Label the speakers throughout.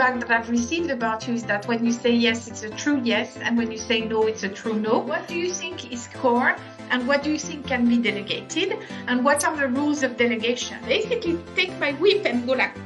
Speaker 1: feedback that I've received about you is that when you say yes, it's a true yes, and when you say no, it's a true no. What do you think is core, and what do you think can be delegated, and what are the rules of delegation? Basically, take my whip and go like...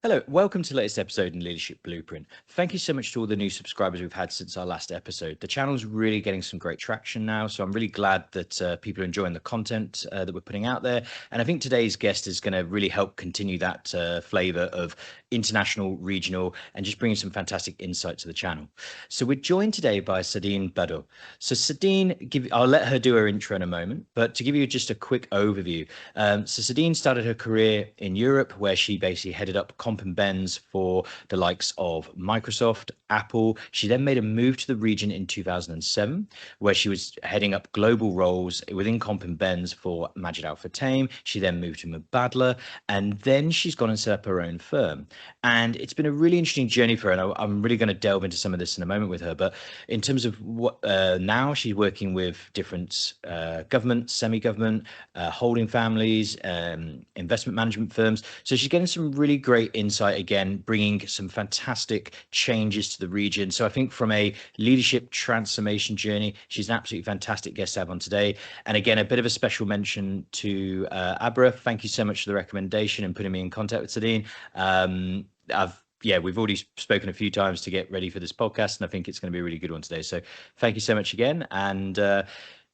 Speaker 2: Hello, welcome to the latest episode in Leadership Blueprint. Thank you so much to all the new subscribers we've had since our last episode. The channel's really getting some great traction now, so I'm really glad that people are enjoying the content that we're putting out there. And I think today's guest is going to really help continue that flavor of international, regional, and just bringing some fantastic insight to the channel. So we're joined today by Sandrine Bardot. So Sandrine, I'll let her do her intro in a moment, but to give you just a quick overview. So Sandrine started her career in Europe, where she basically headed up Comp and Ben's for the likes of Microsoft, Apple. She then made a move to the region in 2007, where she was heading up global roles within Comp and Ben's for Majid Al Futtaim. She then moved to Mubadala, and then she's gone and set up her own firm. And it's been a really interesting journey for her, and I'm really going to delve into some of this in a moment with her. But in terms of what now she's working with different government, semi-government, holding families, investment management firms. So she's getting some really great insight, again, bringing some fantastic changes to the region. So I think from a leadership transformation journey, she's an absolutely fantastic guest to have on today. And again, a bit of a special mention to Abra. Thank you so much for the recommendation and putting me in contact with Sandrine. We've already spoken a few times to get ready for this podcast, and I think it's going to be a really good one today. So thank you so much again. And so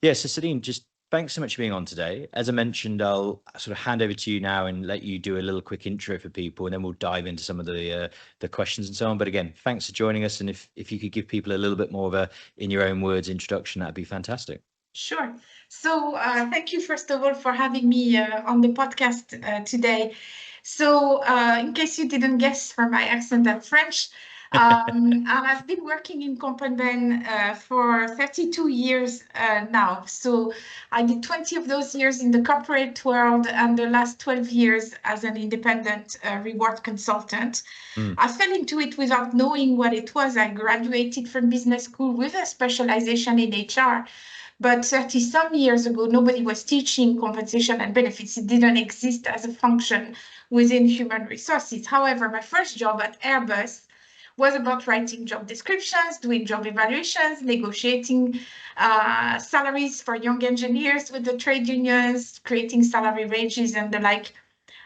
Speaker 2: Sandrine, just thanks so much for being on today. As I mentioned, I'll sort of hand over to you now and let you do a little quick intro for people, and then we'll dive into some of the questions and so on. But again, thanks for joining us. And if you could give people a little bit more of a, in your own words, introduction, that'd be fantastic.
Speaker 1: Sure. So thank you, first of all, for having me on the podcast today. So in case you didn't guess from my accent, I'm French. And I've been working in Comp and Ben for 32 years now. So I did 20 of those years in the corporate world and the last 12 years as an independent reward consultant. I fell into it without knowing what it was. I graduated from business school with a specialization in HR. But 30 some years ago, nobody was teaching compensation and benefits. It didn't exist as a function within human resources. However, my first job at Airbus was about writing job descriptions, doing job evaluations, negotiating salaries for young engineers with the trade unions, creating salary ranges and the like.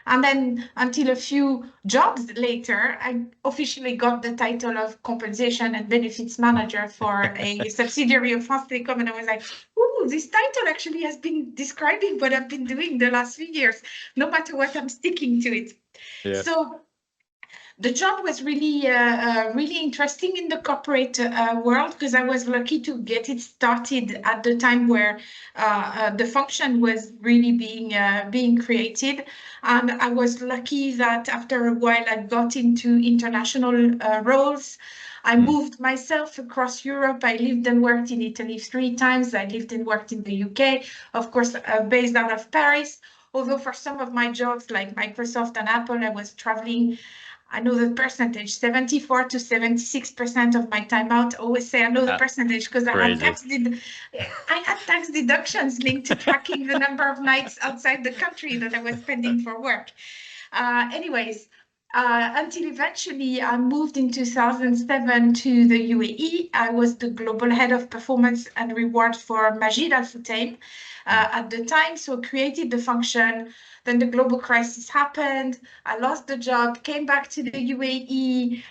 Speaker 1: And then until a few jobs later, I officially got the title of compensation and benefits manager for a subsidiary of France Telecom. And I was like, ooh, this title actually has been describing what I've been doing the last few years. No matter what, I'm sticking to it. Yeah. So the job was really, really interesting in the corporate world, because I was lucky to get it started at the time where the function was really being created. And I was lucky that after a while I got into international roles. I moved myself across Europe. I lived and worked in Italy 3 times. I lived and worked in the UK, of course, based out of Paris. Although for some of my jobs like Microsoft and Apple, I was traveling. I know the percentage, 74 to 76% of my time out. I always say I know the percentage because I had tax deductions linked to tracking the number of nights outside the country that I was spending for work. Until eventually I moved in 2007 to the UAE. I was the global head of performance and reward for Majid Al Futtaim at the time, so created the function. Then the global crisis happened. I lost the job, came back to the UAE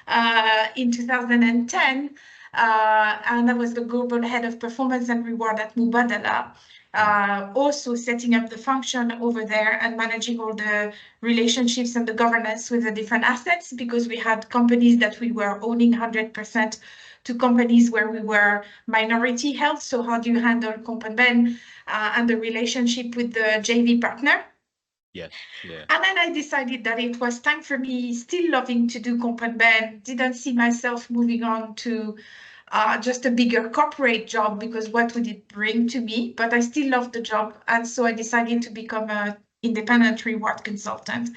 Speaker 1: in 2010, and I was the global head of performance and reward at Mubadala. Also setting up the function over there and managing all the relationships and the governance with the different assets, because we had companies that we were owning 100% to companies where we were minority held. So how do you handle Comp and Ben and the relationship with the JV partner?
Speaker 2: Yeah.
Speaker 1: And then I decided that it was time for me, still loving to do Comp and Ben, didn't see myself moving on to just a bigger corporate job, because what would it bring to me? But I still love the job. And so I decided to become an independent reward consultant.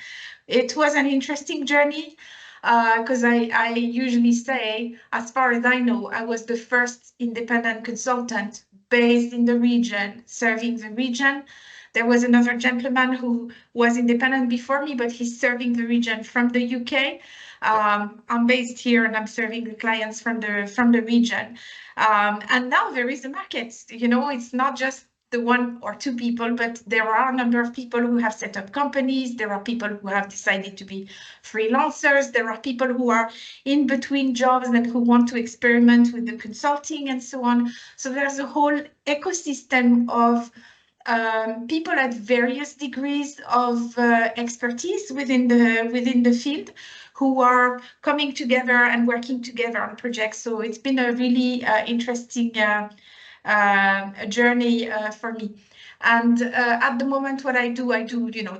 Speaker 1: It was an interesting journey because I usually say, as far as I know, I was the first independent consultant based in the region, serving the region. There was another gentleman who was independent before me, but he's serving the region from the UK. I'm based here and I'm serving the clients from the region. And now there is a market. It's not just the one or two people, but there are a number of people who have set up companies. There are people who have decided to be freelancers. There are people who are in between jobs and who want to experiment with the consulting and so on. So there's a whole ecosystem of people at various degrees of expertise within the field who are coming together and working together on projects. So it's been a really interesting journey for me. And at the moment, what I do,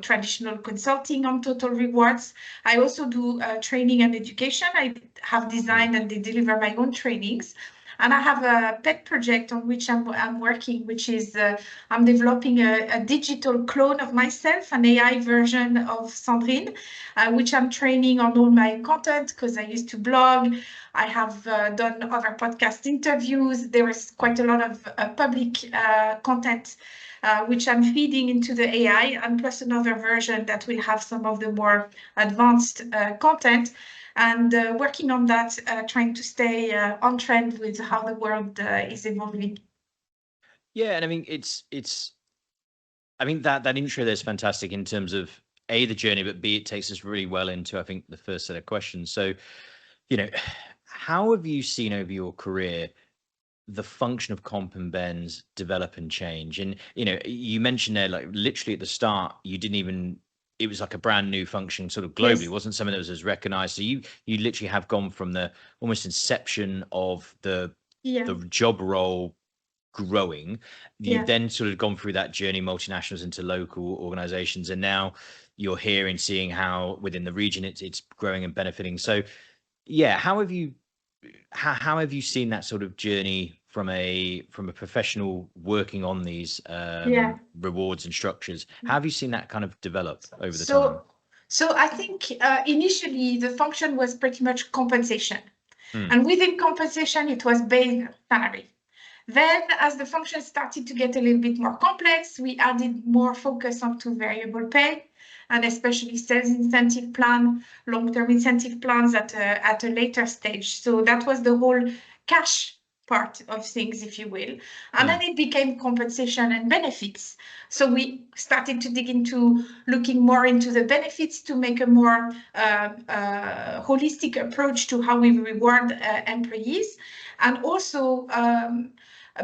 Speaker 1: traditional consulting on total rewards. I also do training and education. I have designed and they deliver my own trainings. And I have a pet project on which I'm working, which is I'm developing a digital clone of myself, an AI version of Sandrine, which I'm training on all my content because I used to blog. I have done other podcast interviews. There is quite a lot of public content which I'm feeding into the AI, and plus another version that will have some of the more advanced content. And working on that, trying to stay on trend with how the world is evolving.
Speaker 2: Yeah, and I mean I mean that intro there's fantastic in terms of A, the journey, but B, it takes us really well into, I think, the first set of questions. So, how have you seen over your career the function of comp and bends develop and change? And you mentioned there, like, literally at the start, it was like a brand new function sort of globally.
Speaker 1: Yes.
Speaker 2: It wasn't something that was as recognized. So you literally have gone from the almost inception of the job role growing. You've then sort of gone through that journey, multinationals into local organizations, and now you're here and seeing how within the region it's growing and benefiting. So yeah, how have you seen that sort of journey from a professional working on these rewards and structures? How have you seen that kind of develop over the time?
Speaker 1: So I think initially the function was pretty much compensation. And within compensation, it was base salary. Then as the function started to get a little bit more complex, we added more focus onto variable pay, and especially sales incentive plan, long-term incentive plans at a later stage. So that was the whole cash part of things, if you will. And then it became compensation and benefits. So we started to dig into looking more into the benefits to make a more holistic approach to how we reward employees. And also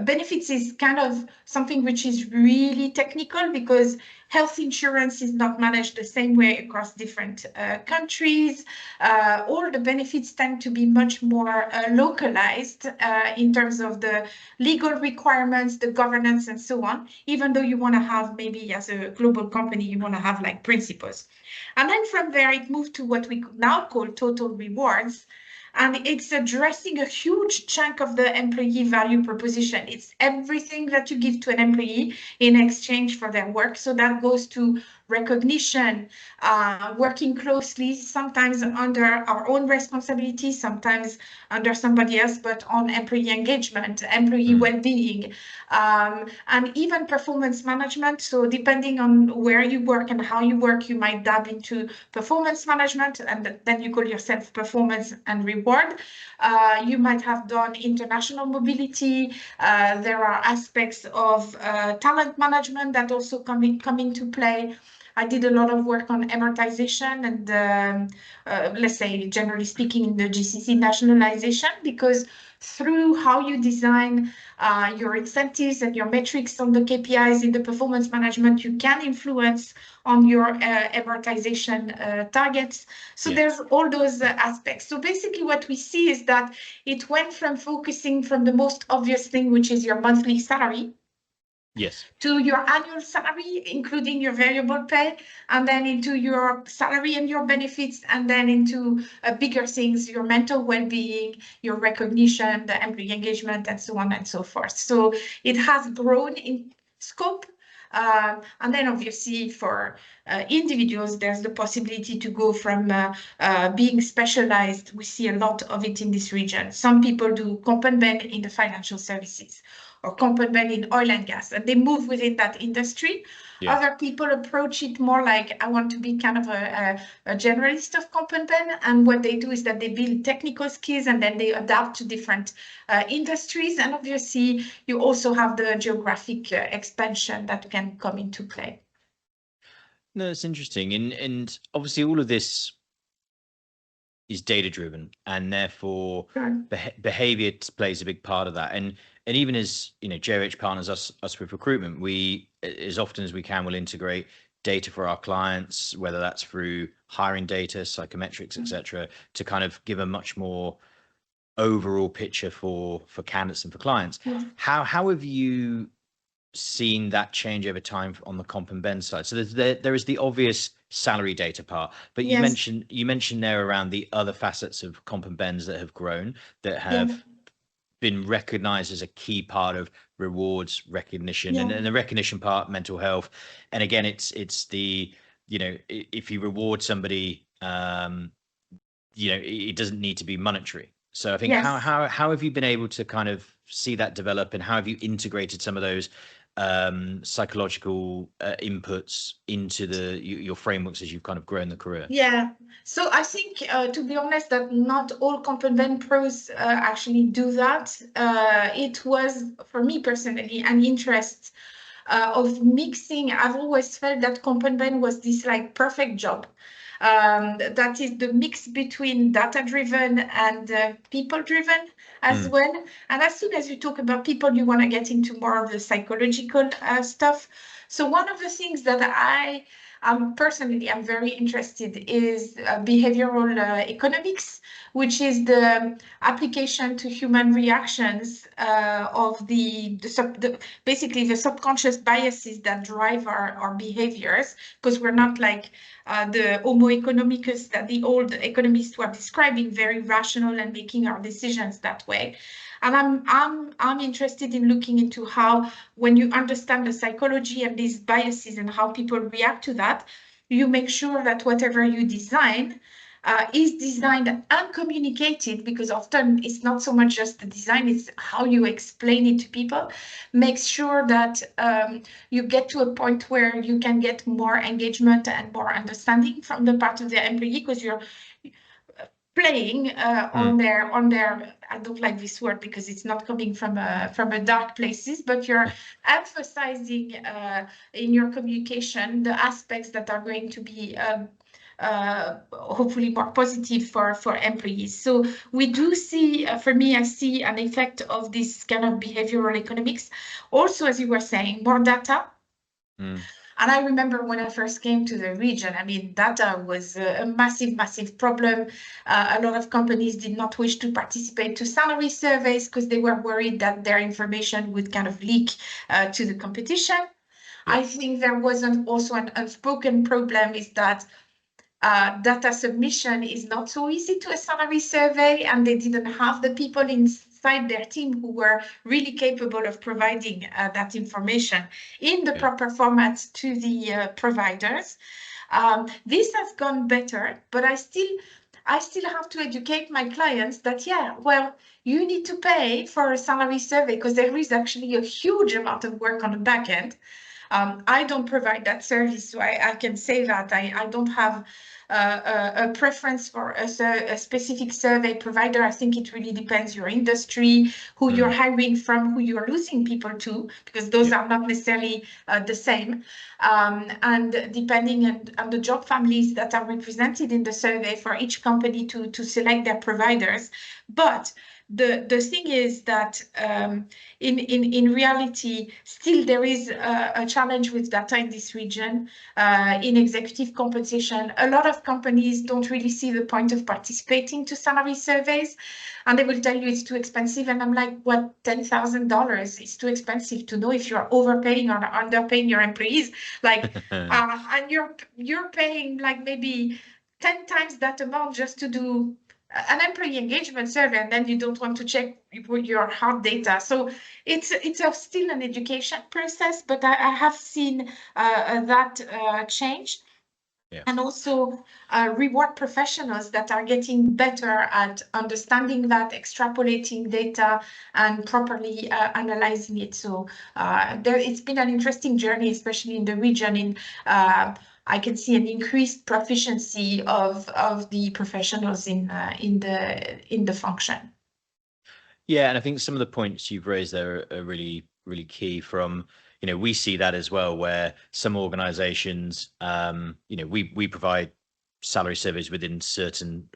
Speaker 1: benefits is kind of something which is really technical because health insurance is not managed the same way across different countries. All the benefits tend to be much more localized in terms of the legal requirements, the governance, and so on, even though you want to have, maybe as a global company, you want to have like principles. And then from there, it moved to what we now call total rewards. And it's addressing a huge chunk of the employee value proposition. It's everything that you give to an employee in exchange for their work. So that goes to recognition, working closely, sometimes under our own responsibility, sometimes under somebody else, but on employee engagement, employee well-being, and even performance management. So depending on where you work and how you work, you might dab into performance management, and then you call yourself performance and reward. You might have done international mobility. There are aspects of talent management that also come into play. I did a lot of work on amortization and let's say, generally speaking, in the GCC nationalization, because through how you design your incentives and your metrics on the KPIs in the performance management, you can influence on your amortization targets. So there's all those aspects. So basically what we see is that it went from focusing from the most obvious thing, which is your monthly salary, to your annual salary, including your variable pay, and then into your salary and your benefits, and then into bigger things, your mental well-being, your recognition, the employee engagement, and so on and so forth. So it has grown in scope. And then obviously for individuals, there's the possibility to go from being specialized. We see a lot of it in this region. Some people do comp and ben in the financial services. or component in oil and gas, and they move within that industry.
Speaker 2: Yeah.
Speaker 1: Other people approach it more like, I want to be kind of a generalist of component, and what they do is that they build technical skills and then they adapt to different industries. And obviously, you also have the geographic expansion that can come into play.
Speaker 2: No, it's interesting, and obviously all of this is data driven, and therefore behavior plays a big part of that. And even as JOH partners, us with recruitment, we as often as we can will integrate data for our clients, whether that's through hiring data, psychometrics, etc., to kind of give a much more overall picture for candidates and for clients. How have you seen that change over time on the comp and ben side? So there is the obvious salary data part, but you mentioned there around the other facets of comp and bens that have grown, that have been recognized as a key part of rewards recognition, and the recognition part, mental health. And again, it's the, if you reward somebody, it doesn't need to be monetary. So I think how have you been able to kind of see that develop, and how have you integrated some of those psychological inputs into your frameworks as you've kind of grown the career?
Speaker 1: Yeah, so I think to be honest, that not all component pros actually do that. It was, for me personally, an interest of mixing. I've always felt that component was this like perfect job. That is the mix between data-driven and people-driven as well. And as soon as you talk about people, you want to get into more of the psychological stuff. So one of the things that personally, I'm very interested is behavioral economics, which is the application to human reactions of basically the subconscious biases that drive our behaviors, because we're not like the homo economicus that the old economists were describing, very rational and making our decisions that way. And I'm interested in looking into how, when you understand the psychology and these biases and how people react to that, you make sure that whatever you design is designed and communicated, because often it's not so much just the design, it's how you explain it to people. Make sure that you get to a point where you can get more engagement and more understanding from the part of the employee, because you're playing on their I don't like this word because it's not coming from a dark places, but you're emphasizing in your communication the aspects that are going to be hopefully more positive for employees. So we do see, for me, I see an effect of this kind of behavioral economics. Also, as you were saying, more data. And I remember when I first came to the region, I mean, data was a massive, massive problem. A lot of companies did not wish to participate to salary surveys because they were worried that their information would kind of leak to the competition. I think there was also an unspoken problem, is that data submission is not so easy to a salary survey, and they didn't have the people inside their team who were really capable of providing that information in the proper format to the providers. This has gone better, but I still have to educate my clients that, you need to pay for a salary survey because there is actually a huge amount of work on the back end. I don't provide that service, so I can say that I don't have a preference for a specific survey provider. I think it really depends your industry, who you're hiring from, who you're losing people to, because those are not necessarily the same. And depending on the job families that are represented in the survey for each company to select their providers. But the thing is that in reality, still there is a challenge with data in this region. In executive compensation, a lot of companies don't really see the point of participating to salary surveys, and they will tell you it's too expensive. And I'm like, what, $10,000 is too expensive to know if you're overpaying or underpaying your employees? Like, and you're paying like maybe 10 times that amount just to do an employee engagement survey, and then you don't want to check your hard data. So it's still an education process, but I have seen that change.
Speaker 2: Yeah.
Speaker 1: and also reward professionals that are getting better at understanding that, extrapolating data, and properly analyzing it. So it's been an interesting journey, especially in the region. I can see an increased proficiency of the professionals in the function.
Speaker 2: Yeah, and I think some of the points you've raised there are really, really key. From, we see that as well, where some organizations, we provide salary surveys within certain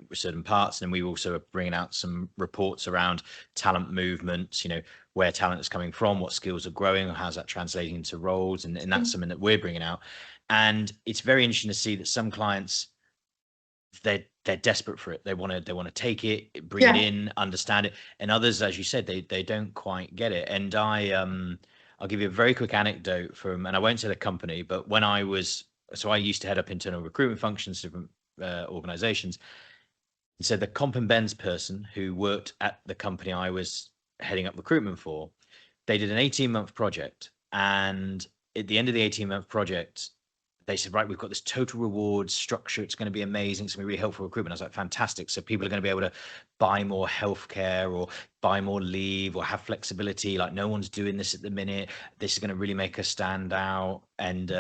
Speaker 2: parts, and we also are bringing out some reports around talent movements, where talent is coming from, what skills are growing, how's that translating into roles, and that's something that we're bringing out. And it's very interesting to see that some clients, they're desperate for it. They want to take it, bring it in, understand it. And others, as you said, they don't quite get it. And I'll give you a very quick anecdote from, and I won't say the company, but when I used to head up internal recruitment functions, different organizations. And so the comp and bens person who worked at the company I was heading up recruitment for, they did an 18-month project. And at the end of the 18-month project, they said, right, we've got this total rewards structure. It's going to be amazing. It's going to be really helpful for recruitment. I was like, fantastic. So people are going to be able to buy more healthcare or buy more leave or have flexibility. Like, no one's doing this at the minute. This is going to really make us stand out. And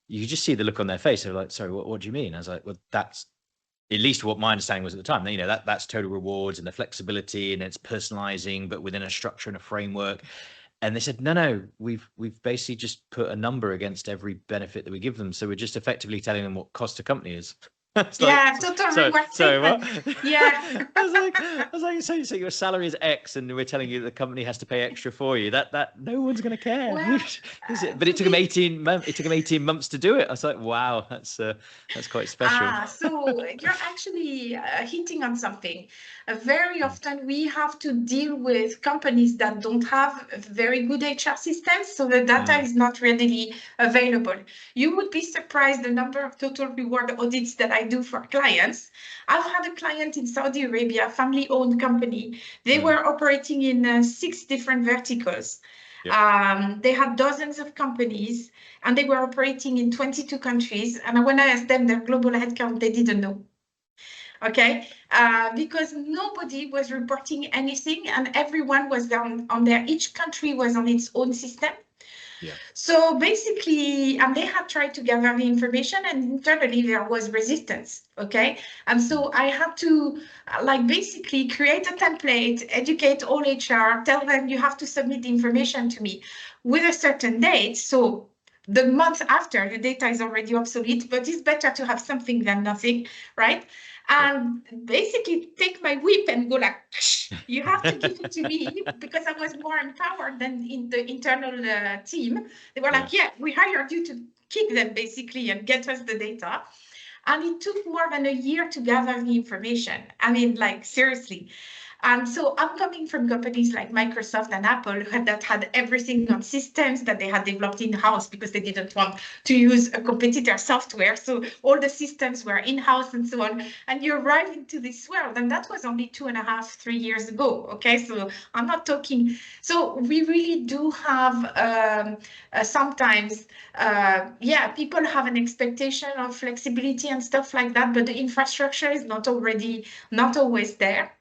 Speaker 2: you just see the look on their face. They're like, sorry, what do you mean? I was like, well, that's at least what my understanding was at the time. That's total rewards and the flexibility, and it's personalizing, but within a structure and a framework. And they said, no, we've basically just put a number against every benefit that we give them. So we're just effectively telling them what cost to company is.
Speaker 1: It's like, total reward statement.
Speaker 2: What?
Speaker 1: Yeah.
Speaker 2: I was like, so your salary is X, and we're telling you the company has to pay extra for you. That no one's going to care.
Speaker 1: Well,
Speaker 2: but it took them 18 months. It took them 18 months to do it. I was like, wow, that's quite special.
Speaker 1: So you're actually hitting on something. Very often we have to deal with companies that don't have very good HR systems, so the data is not readily available. You would be surprised the number of total reward audits that I do for clients. I've had a client in Saudi Arabia, family-owned company. They were operating in 6 different verticals. They had dozens of companies, and they were operating in 22 countries. And when I asked them their global headcount, they didn't know. Okay, because nobody was reporting anything, and everyone was down on there. Each country was on its own system. So basically, and they had tried to gather the information, and internally there was resistance. Okay, and so I had to basically create a template, educate all HR, tell them you have to submit the information to me with a certain date. So the month after, the data is already obsolete, but it's better to have something than nothing, right? And basically take my whip and go like, you have to give it to me, because I was more empowered than in the internal team. They were like, yeah, we hired you to kick them basically and get us the data. And it took more than a year to gather the information. I mean, seriously. And so I'm coming from companies like Microsoft and Apple that had everything on systems that they had developed in-house because they didn't want to use a competitor software. So all the systems were in-house and so on. And you arrive into this world, and that was only 2.5, 3 years ago. Okay, so I'm not talking. So we really do have sometimes, people have an expectation of flexibility and stuff like that, but the infrastructure is not always there.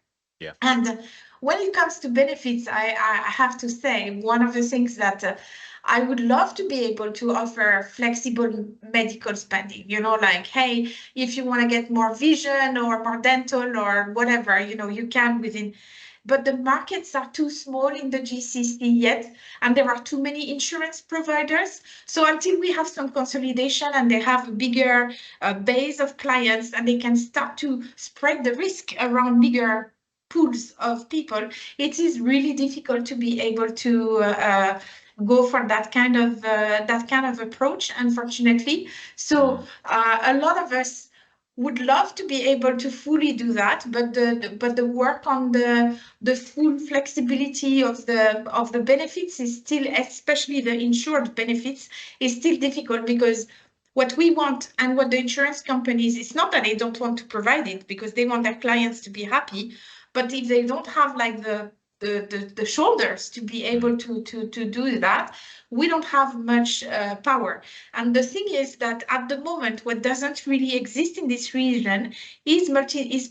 Speaker 1: And when it comes to benefits, I have to say, one of the things that I would love to be able to offer flexible medical spending, hey, if you want to get more vision or more dental or whatever, you can within. But the markets are too small in the GCC yet, and there are too many insurance providers. So until we have some consolidation and they have a bigger base of clients, and they can start to spread the risk around bigger pools of people, it is really difficult to be able to go for that kind of approach, unfortunately. So a lot of us would love to be able to fully do that, but the work on the full flexibility of the benefits is still, especially the insured benefits, is still difficult, because what we want and what the insurance companies, it's not that they don't want to provide it, because they want their clients to be happy, but if they don't have the shoulders to be able to do that, we don't have much power. And the thing is that at the moment, what doesn't really exist in this region is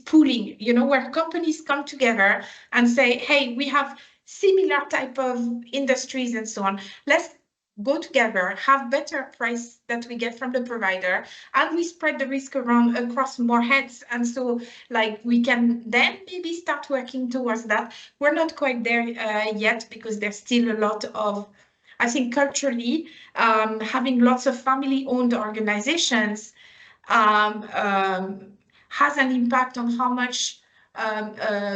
Speaker 1: pooling, where companies come together and say, hey, we have similar type of industries and so on. Let's go together, have better price that we get from the provider, and we spread the risk around across more heads. And so like we can then maybe start working towards that. We're not quite there yet, because there's still a lot of, I think, culturally, having lots of family-owned organizations has an impact on how much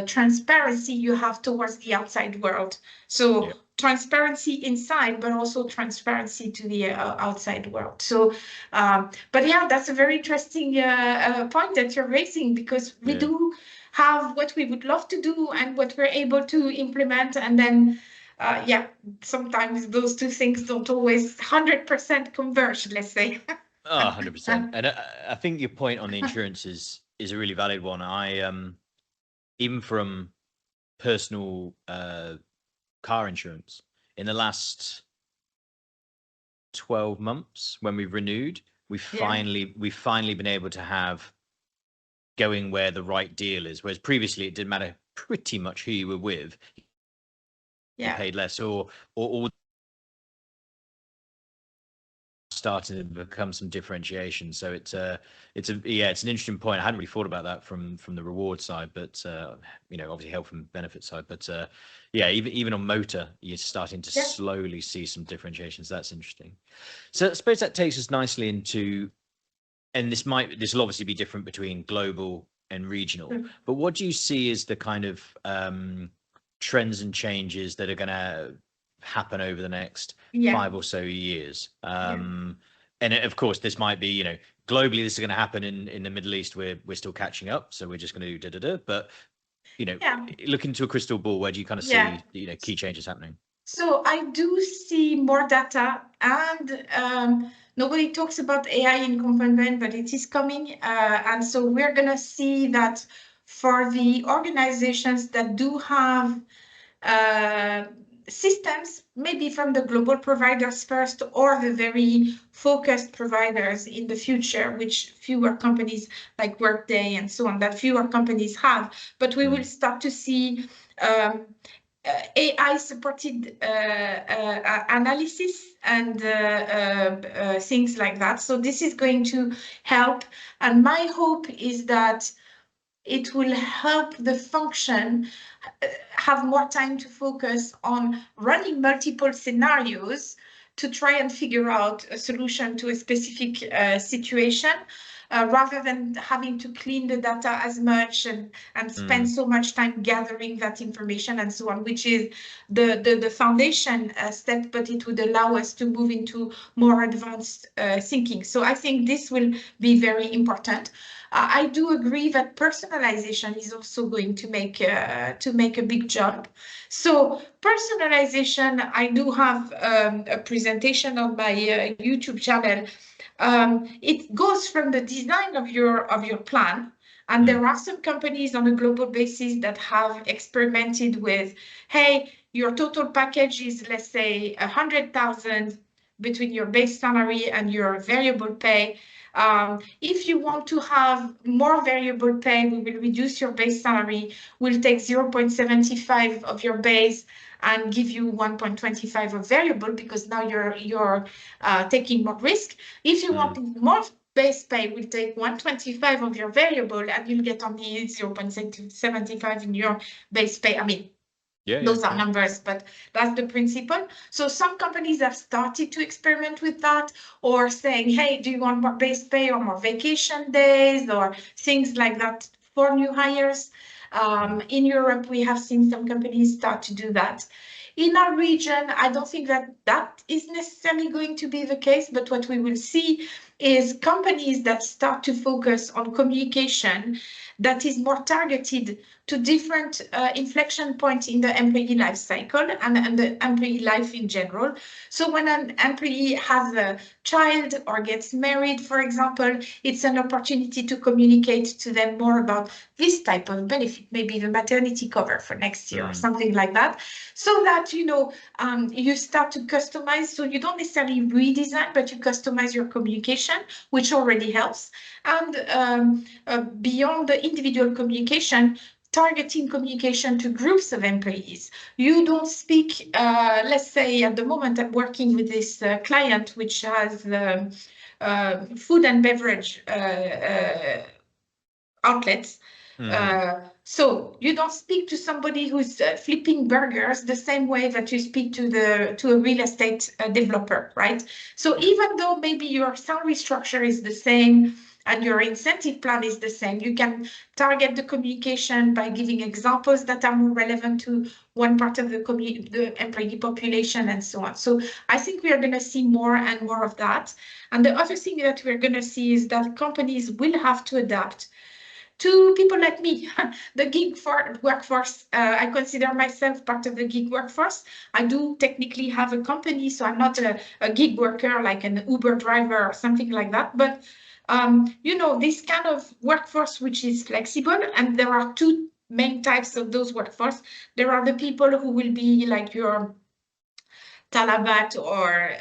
Speaker 1: transparency you have towards the outside world. So transparency inside, but also transparency to the outside world. So, but yeah, that's a very interesting point that you're raising, because we do have what we would love to do and what we're able to implement, and then sometimes those two things don't always 100% converge, let's say.
Speaker 2: Oh, 100%. And I think your point on the insurance is a really valid one. I even from personal car insurance, in the last 12 months when we've renewed, we've finally been able to have going where the right deal is, whereas previously it didn't matter pretty much who you were with, you paid less, or starting to become some differentiation. So it's an interesting point. I hadn't really thought about that from the reward side, but obviously health and benefit side. But even on motor, you're starting to slowly see some differentiations. That's interesting. So I suppose that takes us nicely into, and this will obviously be different between global and regional, but what do you see as the kind of trends and changes that are going to happen over the next 5 or so years? And of course, this might be, globally, this is going to happen in the Middle East. We're still catching up, so we're just going to do but look into a crystal ball. Where do you kind of see key changes happening?
Speaker 1: So I do see more data, and nobody talks about AI in component, but it is coming. And so we're going to see that for the organizations that do have systems, maybe from the global providers first, or the very focused providers in the future, which fewer companies like Workday and so on, that fewer companies have. But we will start to see AI-supported analysis and things like that. So this is going to help. And my hope is that it will help the function have more time to focus on running multiple scenarios to try and figure out a solution to a specific situation, rather than having to clean the data as much and spend so much time gathering that information and so on, which is the foundation step, but it would allow us to move into more advanced thinking. So I think this will be very important. I do agree that personalization is also going to make a big jump. So personalization, I do have a presentation on my YouTube channel. It goes from the design of your plan, and there are some companies on a global basis that have experimented with, hey, your total package is, let's say, 100,000 between your base salary and your variable pay. If you want to have more variable pay, we will reduce your base salary. We'll take 0.75 of your base and give you 1.25 of variable, because now you're taking more risk. If you want more base pay, we'll take 125 of your variable, and you'll get only 0.75 in your base pay. I mean, those are numbers, but that's the principle. So some companies have started to experiment with that, or saying, hey, do you want more base pay or more vacation days or things like that for new hires? In Europe, we have seen some companies start to do that. In our region, I don't think that is necessarily going to be the case, but what we will see is companies that start to focus on communication that is more targeted to different inflection points in the employee life cycle and the employee life in general. So when an employee has a child or gets married, for example, it's an opportunity to communicate to them more about this type of benefit, maybe the maternity cover for next year or something like that, so that, you start to customize. So you don't necessarily redesign, but you customize your communication, which already helps. And beyond the individual communication, targeting communication to groups of employees. You don't speak, let's say at the moment I'm working with this client which has food and beverage outlets. So you don't speak to somebody who's flipping burgers the same way that you speak to a real estate developer, right? So even though maybe your salary structure is the same and your incentive plan is the same, you can target the communication by giving examples that are more relevant to one part of the employee population and so on. So I think we are going to see more and more of that. And the other thing that we're going to see is that companies will have to adapt to people like me, the gig workforce. I consider myself part of the gig workforce. I do technically have a company, so I'm not a gig worker like an Uber driver or something like that. But, this kind of workforce which is flexible, and there are two main types of those workforce. There are the people who will be like your Talabat or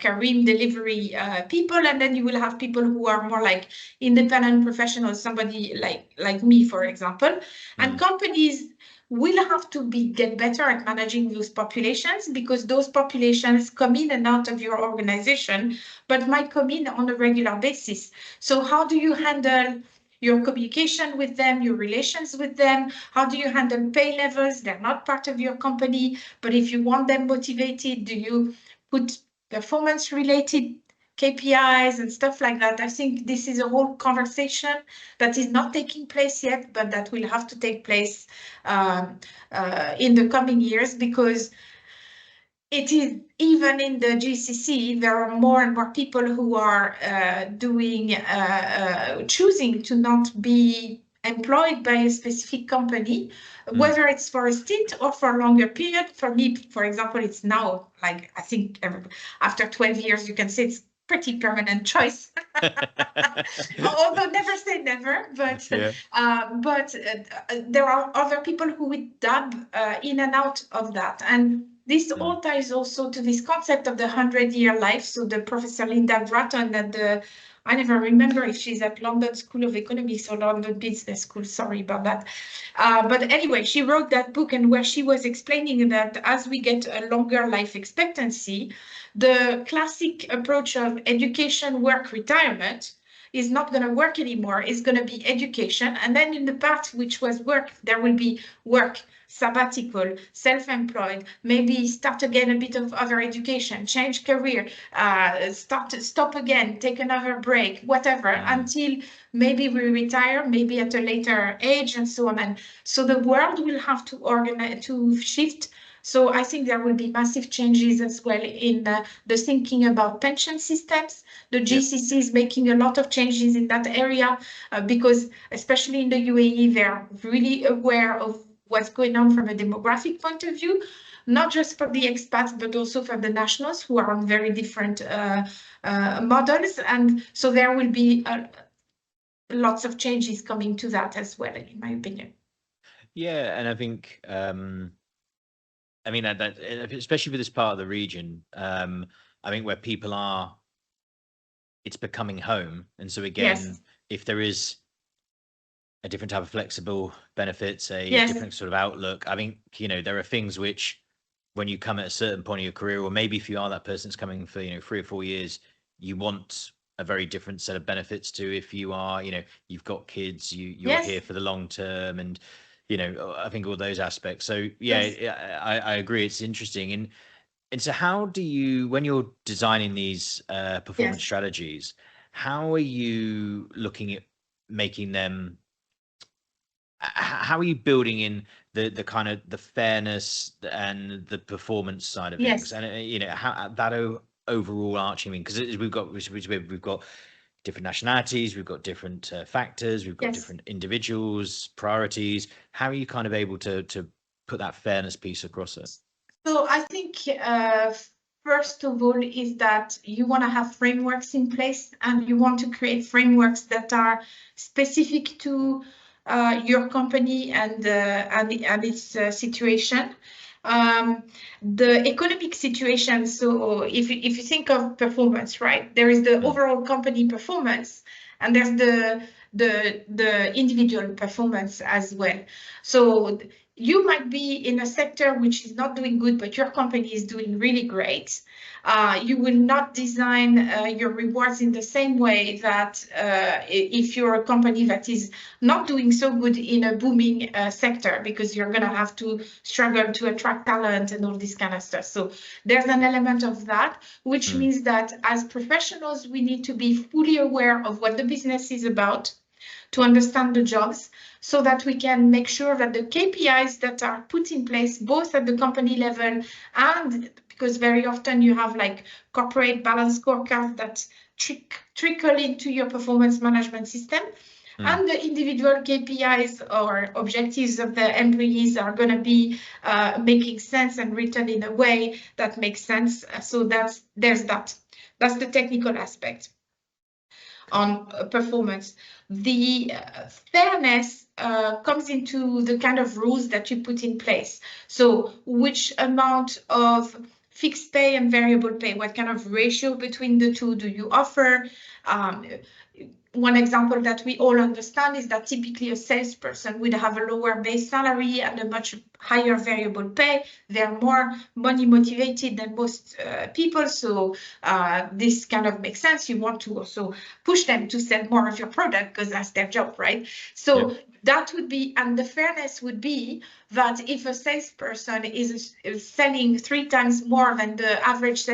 Speaker 1: Kareem delivery people, and then you will have people who are more like independent professionals, somebody like me, for example. And companies will have to get better at managing those populations, because those populations come in and out of your organization, but might come in on a regular basis. So how do you handle your communication with them, your relations with them? How do you handle pay levels? They're not part of your company, but if you want them motivated, do you put performance related KPIs and stuff like that? I think this is a whole conversation that is not taking place yet, but that will have to take place in the coming years, because it is, even in the GCC, there are more and more people who are choosing to not be employed by a specific company, whether it's for a stint or for a longer period. For me, for example, it's now, like, I think after 12 years, you can say it's pretty permanent choice. Although never say never, but there are other people who would dab in and out of that. And this all ties also to this concept of the 100-year life. So the Professor Linda Gratton I never remember if she's at London School of Economics or London Business School, sorry about that. But anyway, she wrote that book, and where she was explaining that as we get a longer life expectancy, the classic approach of education, work, retirement is not going to work anymore. It's going to be education. And then in the part which was work, there will be work, sabbatical, self-employed, maybe start again a bit of other education, change career, stop again, take another break, whatever, until maybe we retire, maybe at a later age, and so on. And so the world will have to organize, to shift. So I think there will be massive changes as well in the thinking about pension systems. The GCC is making a lot of changes in that area because, especially in the UAE, they're really aware of what's going on from a demographic point of view, not just for the expats, but also for the nationals who are on very different models. And so there will be lots of changes coming to that as well, in my opinion.
Speaker 2: Yeah, and I think, I mean, that especially for this part of the region, I think where people are, it's becoming home. And so again, if there is a different type of flexible benefits, a different sort of outlook, I think, there are things which, when you come at a certain point of your career, or maybe if you are that person that's coming for, 3 or 4 years, you want a very different set of benefits to if you are, you've got kids, you're here for the long term, and, I think all those aspects. So I agree. It's interesting. And so how do you, when you're designing these performance strategies, how are you looking at making them, how are you building in the kind of the fairness and the performance side of things? And how that overall arching? I mean, because we've got different nationalities, we've got different factors, we've got different individuals, priorities. How are you kind of able to put that fairness piece across it?
Speaker 1: So I think first of all is that you want to have frameworks in place, and you want to create frameworks that are specific to your company and its situation. The economic situation. So if you think of performance, right, there is the overall company performance, and there's the individual performance as well. So you might be in a sector which is not doing good, but your company is doing really great. You will not design your rewards in the same way that if you're a company that is not doing so good in a booming sector, because you're going to have to struggle to attract talent and all this kind of stuff. So there's an element of that, which means that as professionals, we need to be fully aware of what the business is about, to understand the jobs, so that we can make sure that the KPIs that are put in place, both at the company level, and because very often you have like corporate balance scorecards that trickle into your performance management system, and the individual KPIs or objectives of the employees are going to be making sense and written in a way that makes sense. So that's the technical aspect on performance. The fairness comes into the kind of rules that you put in place. So which amount of fixed pay and variable pay, what kind of ratio between the two do you offer? One example that we all understand is that typically a salesperson would have a lower base salary and a much higher variable pay. They're more money motivated than most people. So this kind of makes sense. You want to also push them to sell more of your product because that's their job, right? So that would be, and the fairness would be that if a salesperson is selling 3 times more than the average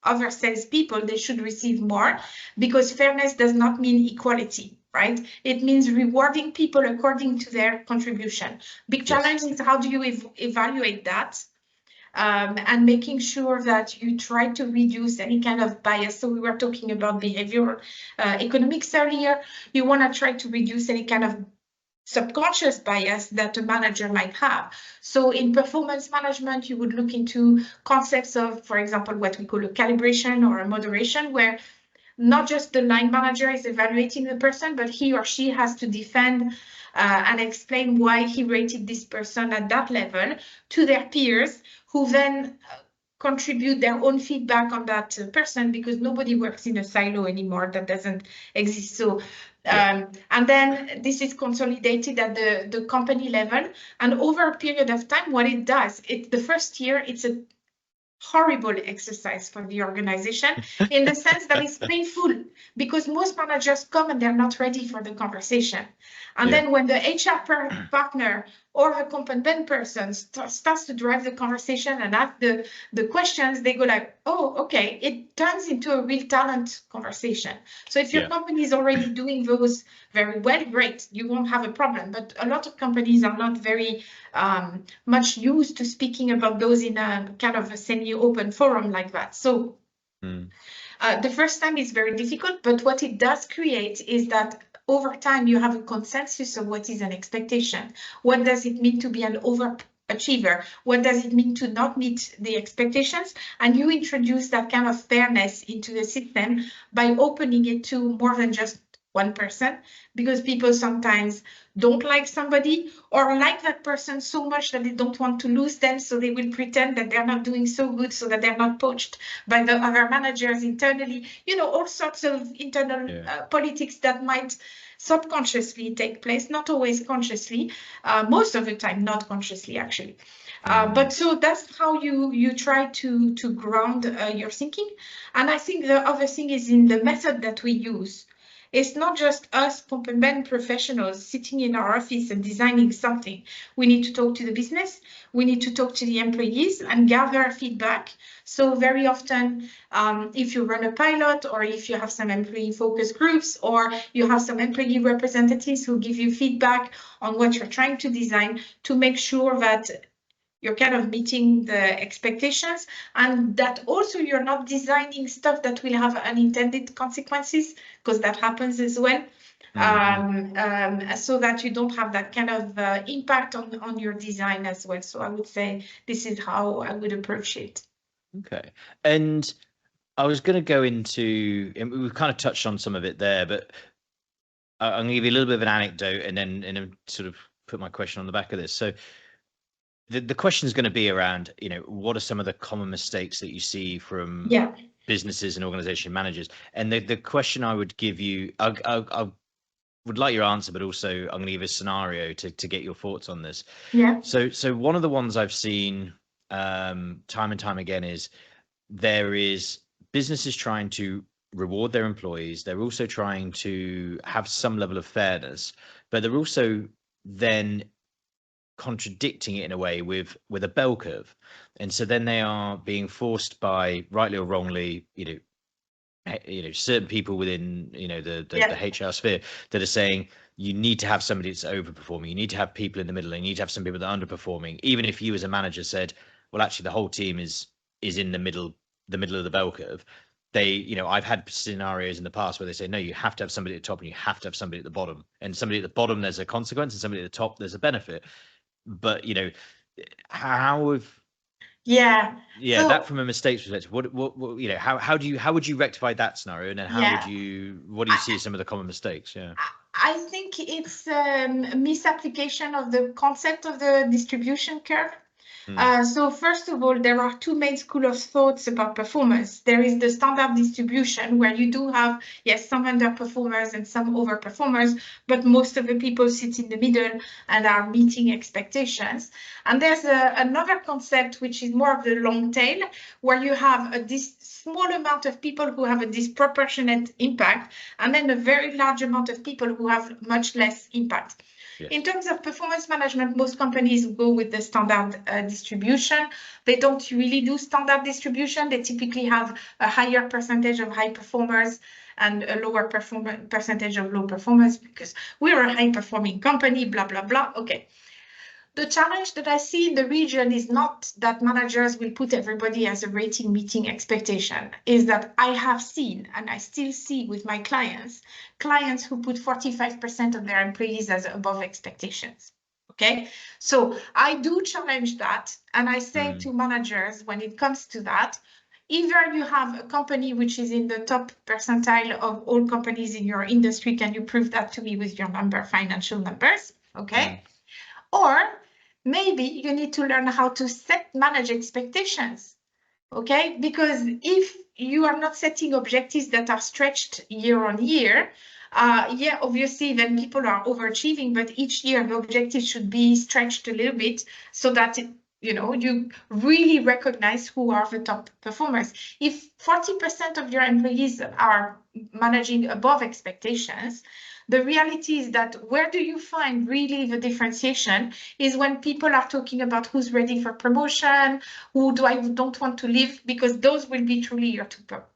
Speaker 1: other salespeople, they should receive more, because fairness does not mean equality, right? It means rewarding people according to their contribution. Big challenge is how do you evaluate that? And making sure that you try to reduce any kind of bias. So we were talking about behavioral economics earlier. You want to try to reduce any kind of subconscious bias that a manager might have. So in performance management, you would look into concepts of, for example, what we call a calibration or a moderation, where not just the line manager is evaluating the person, but he or she has to defend and explain why he rated this person at that level to their peers, who then contribute their own feedback on that person, because nobody works in a silo anymore. That doesn't exist. So and then this is consolidated at the company level, and over a period of time, what it does, the first year, it's a horrible exercise for the organization, in the sense that it's painful, because most managers come and they're not ready for the conversation. And then when the HR partner or the competent person starts to drive the conversation and ask the questions, they go like, oh, okay, it turns into a real talent conversation. So if your company is already doing those very well, great, you won't have a problem. But a lot of companies are not very much used to speaking about those in a kind of a semi-open forum like that. So the first time is very difficult, but what it does create is that over time you have a consensus of what is an expectation. What does it mean to be an overachiever? What does it mean to not meet the expectations? And you introduce that kind of fairness into the system by opening it to more than just one person, because people sometimes don't like somebody or like that person so much that they don't want to lose them, so they will pretend that they're not doing so good so that they're not poached by the other managers internally. You know, all sorts of internal politics that might subconsciously take place, not always consciously, most of the time not consciously actually. But so that's how you try to ground your thinking. And I think the other thing is in the method that we use. It's not just us complement professionals sitting in our office and designing something. We need to talk to the business. We need to talk to the employees and gather feedback. So very often, if you run a pilot, or if you have some employee focus groups, or you have some employee representatives who give you feedback on what you're trying to design, to make sure that you're kind of meeting the expectations, and that also you're not designing stuff that will have unintended consequences, because that happens as well. So that you don't have that kind of impact on your design as well. So I would say this is how I would approach it.
Speaker 2: Okay. And I was going to go into, and we've kind of touched on some of it there, but I'm going to give you a little bit of an anecdote and then sort of put my question on the back of this. So the question is going to be around, what are some of the common mistakes that you see from businesses and organization managers? And the question I would give you, I would like your answer, but also I'm going to give a scenario to get your thoughts on this.
Speaker 1: Yeah.
Speaker 2: So one of the ones I've seen time and time again is there is businesses trying to reward their employees. They're also trying to have some level of fairness, but they're also then contradicting it in a way with a bell curve. And so then they are being forced by, rightly or wrongly, certain people within the HR sphere that are saying you need to have somebody that's overperforming, you need to have people in the middle, and you need to have some people that are underperforming. Even if you as a manager said, well, actually the whole team is in the middle of the bell curve, I've had scenarios in the past where they say, no, you have to have somebody at the top and you have to have somebody at the bottom, and somebody at the bottom there's a consequence, and somebody at the top there's a benefit. But how have
Speaker 1: so,
Speaker 2: that from a mistakes perspective, what how would you rectify that scenario, and then what do you see as some of the common mistakes?
Speaker 1: I think it's a misapplication of the concept of the distribution curve. So first of all, there are two main schools of thoughts about performance. There is the standard distribution, where you do have, yes, some underperformers and some overperformers, but most of the people sit in the middle and are meeting expectations. And there's another concept, which is more of the long tail, where you have this small amount of people who have a disproportionate impact, and then a very large amount of people who have much less impact. Yes. In terms of performance management, most companies go with the standard distribution. They don't really do standard distribution. They typically have a higher percentage of high performers and a lower percentage of low performers, because we're a high-performing company, blah, blah, blah. Okay. The challenge that I see in the region is not that managers will put everybody as a rating meeting expectation, is that I have seen, and I still see with my clients who put 45% of their employees as above expectations. Okay, so I do challenge that, and I say to managers, when it comes to that, either you have a company which is in the top percentile of all companies in your industry, can you prove that to me with your financial numbers? Okay. Or maybe you need to learn how to manage expectations, okay? Because if you are not setting objectives that are stretched year on year, obviously then people are overachieving, but each year the objective should be stretched a little bit so that you really recognize who are the top performers. If 40% of your employees are managing above expectations, the reality is that where do you find really the differentiation is when people are talking about who's ready for promotion, who don't want to leave, because those will be truly your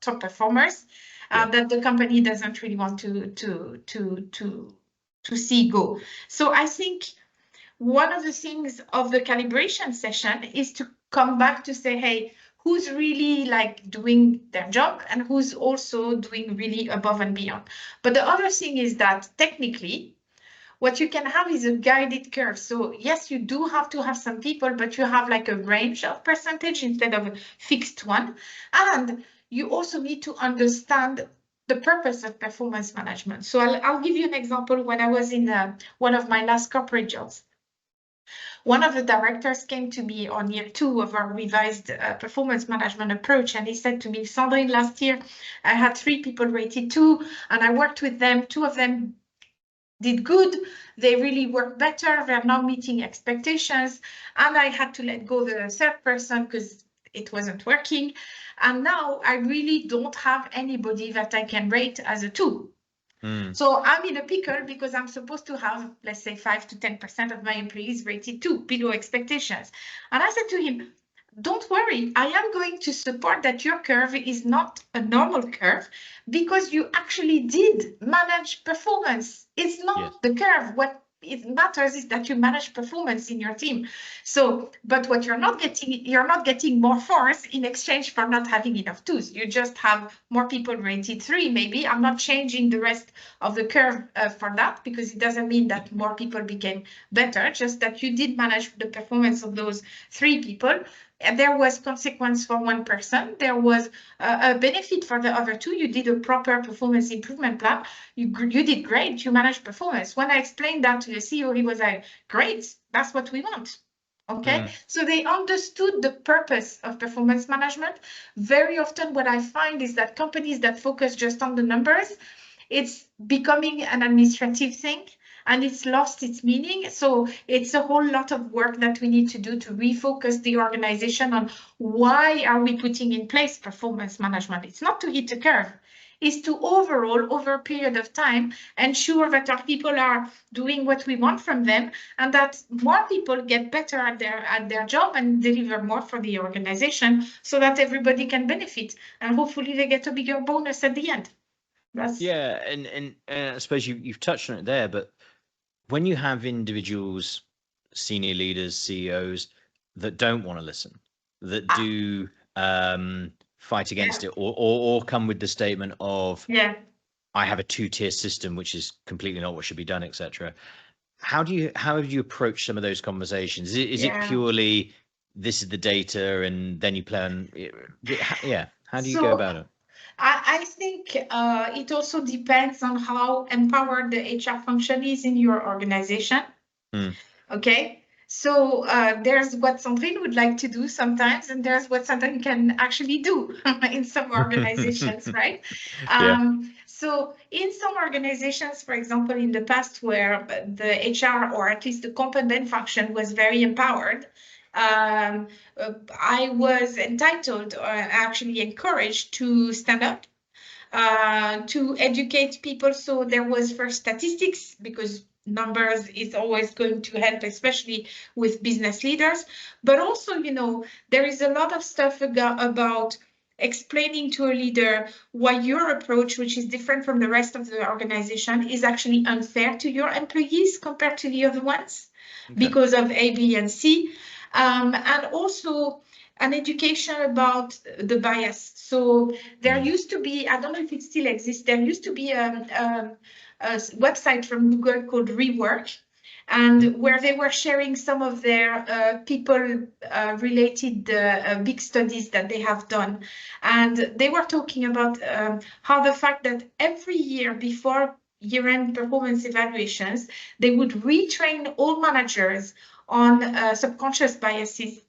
Speaker 1: top performers that the company doesn't really want to see go. So I think one of the things of the calibration session is to come back to say, hey, who's really doing their job and who's also doing really above and beyond. But the other thing is that technically, what you can have is a guided curve. So yes, you do have to have some people, but you have a range of percentage instead of a fixed one. And you also need to understand the purpose of performance management. So I'll give you an example. When I was in one of my last corporate jobs, one of the directors came to me on year 2 of our revised performance management approach, and he said to me, Sandrine, last year I had 3 people rated 2, and I worked with them. 2 of them did good. They really worked better. They're now meeting expectations, and I had to let go the 3rd person because it wasn't working. And now I really don't have anybody that I can rate as a 2. So I'm in a pickle because I'm supposed to have, let's say, 5 to 10% of my employees rated 2, below expectations. And I said to him, don't worry, I am going to support that your curve is not a normal curve because you actually did manage performance. It's not the curve. it matters is that you manage performance in your team. So, but what you're not getting more force in exchange for not having enough tools. You just have more people rated 3, maybe. I'm not changing the rest of the curve for that, because it doesn't mean that more people became better, just that you did manage the performance of those 3 people. And there was consequence for 1 person. There was a benefit for the other 2. You did a proper performance improvement plan. You did great. You managed performance. When I explained that to the CEO, he was like, great, that's what we want. Okay, so they understood the purpose of performance management. Very often what I find is that companies that focus just on the numbers, it's becoming an administrative thing, and it's lost its meaning. So it's a whole lot of work that we need to do to refocus the organization on why are we putting in place performance management. It's not to hit a curve. Is to overall, over a period of time, ensure that our people are doing what we want from them, and that more people get better at their job and deliver more for the organization, so that everybody can benefit, and hopefully they get a bigger bonus at the end.
Speaker 2: Yeah, and I suppose you've touched on it there, but when you have individuals, senior leaders, CEOs that don't want to listen, that do fight against it, or come with the statement of, I have a 2-tier system, which is completely not what should be done, etc. How do you approach some of those conversations? Is it purely this is the data and then you plan? Yeah, how do you go about it?
Speaker 1: I think it also depends on how empowered the HR function is in your organization. Okay, so there's what Sandrine would like to do sometimes, and there's what Sandrine can actually do in some organizations, right? So in some organizations, for example, in the past, where the HR, or at least the comp and ben function, was very empowered, I was entitled, or actually encouraged, to stand up, to educate people. So there was first statistics, because numbers is always going to help, especially with business leaders. But also, there is a lot of stuff about explaining to a leader why your approach, which is different from the rest of the organization, is actually unfair to your employees compared to the other ones, because of A, B, and C. And also an education about the bias. So there used to be, I don't know if it still exists, there used to be a website from Google called Rework, and where they were sharing some of their people related big studies that they have done. And they were talking about how the fact that every year before year-end performance evaluations, they would retrain all managers on subconscious biases,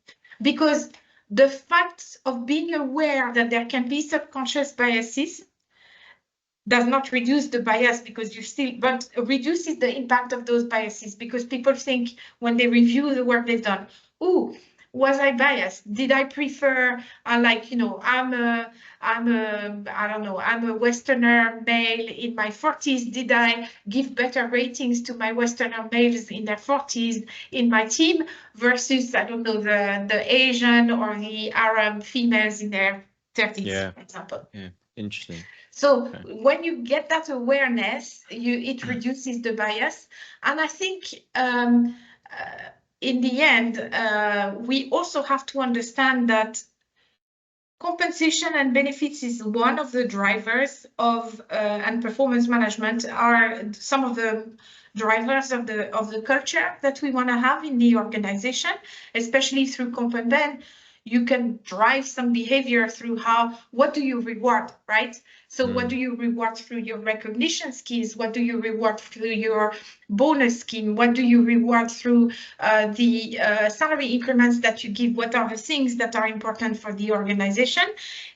Speaker 1: because the fact of being aware that there can be subconscious biases does not reduce the bias, because but reduces the impact of those biases, because people think, when they review the work they've done, oh, was I biased? Did I prefer, I'm a Westerner male in my 40s. Did I give better ratings to my Westerner males in their 40s in my team versus, the Asian or the Arab females in their 30s, for example?
Speaker 2: Yeah, interesting.
Speaker 1: So when you get that awareness, it reduces the bias. And I think in the end, we also have to understand that compensation and benefits is one of the drivers of, and performance management are some of the drivers of the culture that we want to have in the organization, especially through comp and ben. You can drive some behavior through what do you reward, right? So what do you reward through your recognition schemes? What do you reward through your bonus scheme? What do you reward through the salary increments that you give? What are the things that are important for the organization?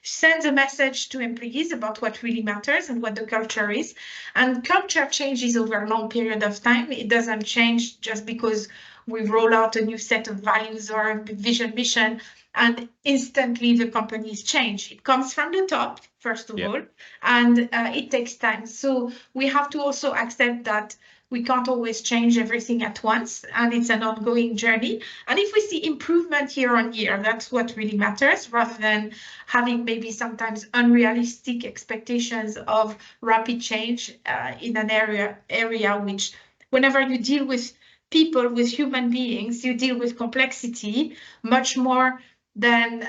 Speaker 1: Send a message to employees about what really matters and what the culture is. And culture changes over a long period of time. It doesn't change just because we roll out a new set of values or a vision mission and instantly the companies change. It comes from the top, first of all, and it takes time. So we have to also accept that we can't always change everything at once, and it's an ongoing journey. And if we see improvement year on year, that's what really matters, rather than having maybe sometimes unrealistic expectations of rapid change in an area which whenever you deal with people, with human beings, you deal with complexity much more than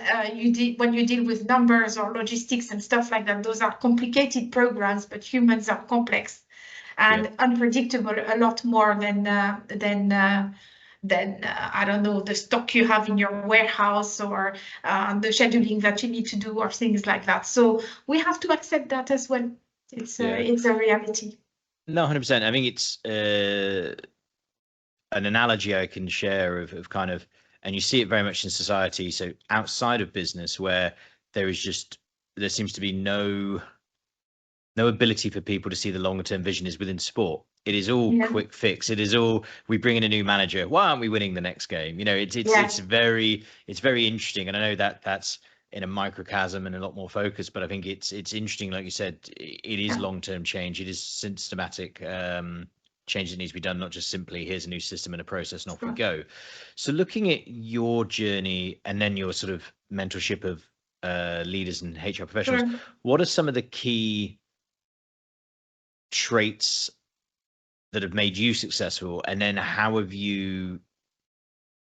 Speaker 1: when you deal with numbers or logistics and stuff like that. Those are complicated programs, but humans are complex and unpredictable a lot more than I don't know, the stock you have in your warehouse or the scheduling that you need to do or things like that. So we have to accept that as well. It's a reality.
Speaker 2: No, 100%. I think it's an analogy I can share of kind of, and you see it very much in society. So outside of business, where there seems to be no ability for people to see the longer term vision, is within sport. It is all quick fix. It is all, we bring in a new manager. Why aren't we winning the next game? You know, it's very interesting. And I know that that's in a microcosm and a lot more focus, but I think it's interesting. Like you said, it is long-term change. It is systematic change that needs to be done, not just simply here's a new system and a process and off we go. So looking at your journey and then your sort of mentorship of leaders and HR professionals, what are some of the key traits that have made you successful, and then how have you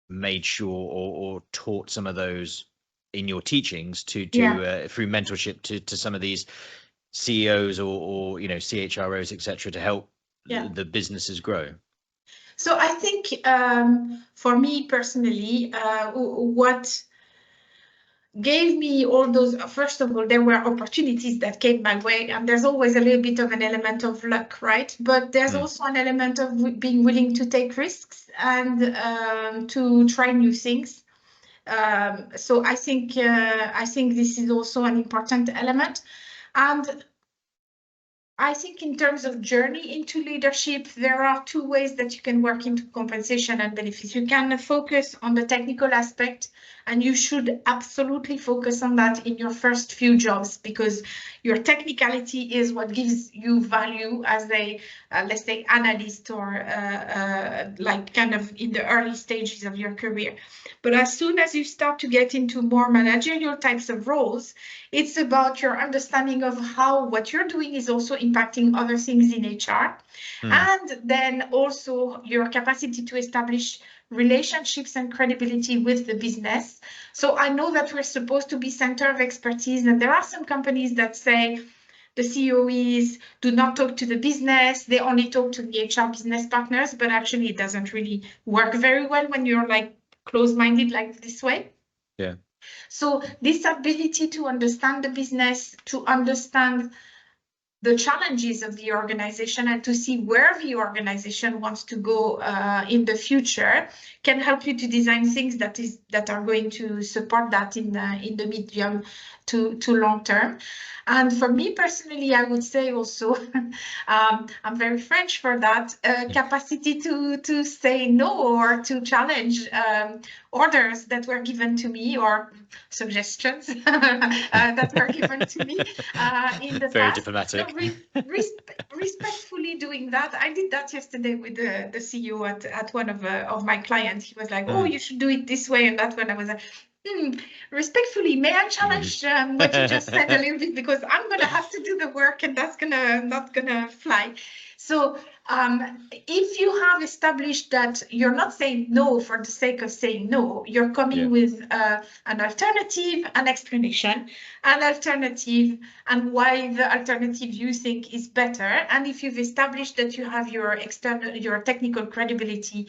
Speaker 2: made sure or taught some of those in your teachings to through mentorship to some of these CEOs or you know, CHROs, etc., to help the businesses grow?
Speaker 1: So I think for me personally, what gave me all those, first of all, there were opportunities that came my way, and there's always a little bit of an element of luck, right? But there's also an element of being willing to take risks and to try new things. So I think this is also an important element. And I think in terms of journey into leadership, there are two ways that you can work into compensation and benefits. You can focus on the technical aspect, and you should absolutely focus on that in your first few jobs, because your technicality is what gives you value as a, let's say, analyst or like kind of in the early stages of your career. But as soon as you start to get into more managerial types of roles, it's about your understanding of how what you're doing is also impacting other things in HR. And then also your capacity to establish relationships and credibility with the business. So I know that we're supposed to be center of expertise, and there are some companies that say the COEs do not talk to the business, they only talk to the HR business partners, but actually it doesn't really work very well when you're like close-minded like this way.
Speaker 2: Yeah.
Speaker 1: So this ability to understand the business, to understand the challenges of the organization, and to see where the organization wants to go in the future can help you to design things that are going to support that in the medium to long term. And for me personally, I would say also, I'm very French for that, capacity to say no or to challenge orders that were given to me, or suggestions that were given to me in the
Speaker 2: very
Speaker 1: past.
Speaker 2: diplomatic.
Speaker 1: So respectfully doing that. I did that yesterday with the CEO at one of my clients. He was like, "Oh, you should do it this way and that one." I was like, respectfully, may I challenge what you just said a little bit, because I'm gonna have to do the work and that's not gonna fly. So if you have established that you're not saying no for the sake of saying no, you're coming with an alternative, an explanation, an alternative, and why the alternative you think is better. And if you've established that you have your technical credibility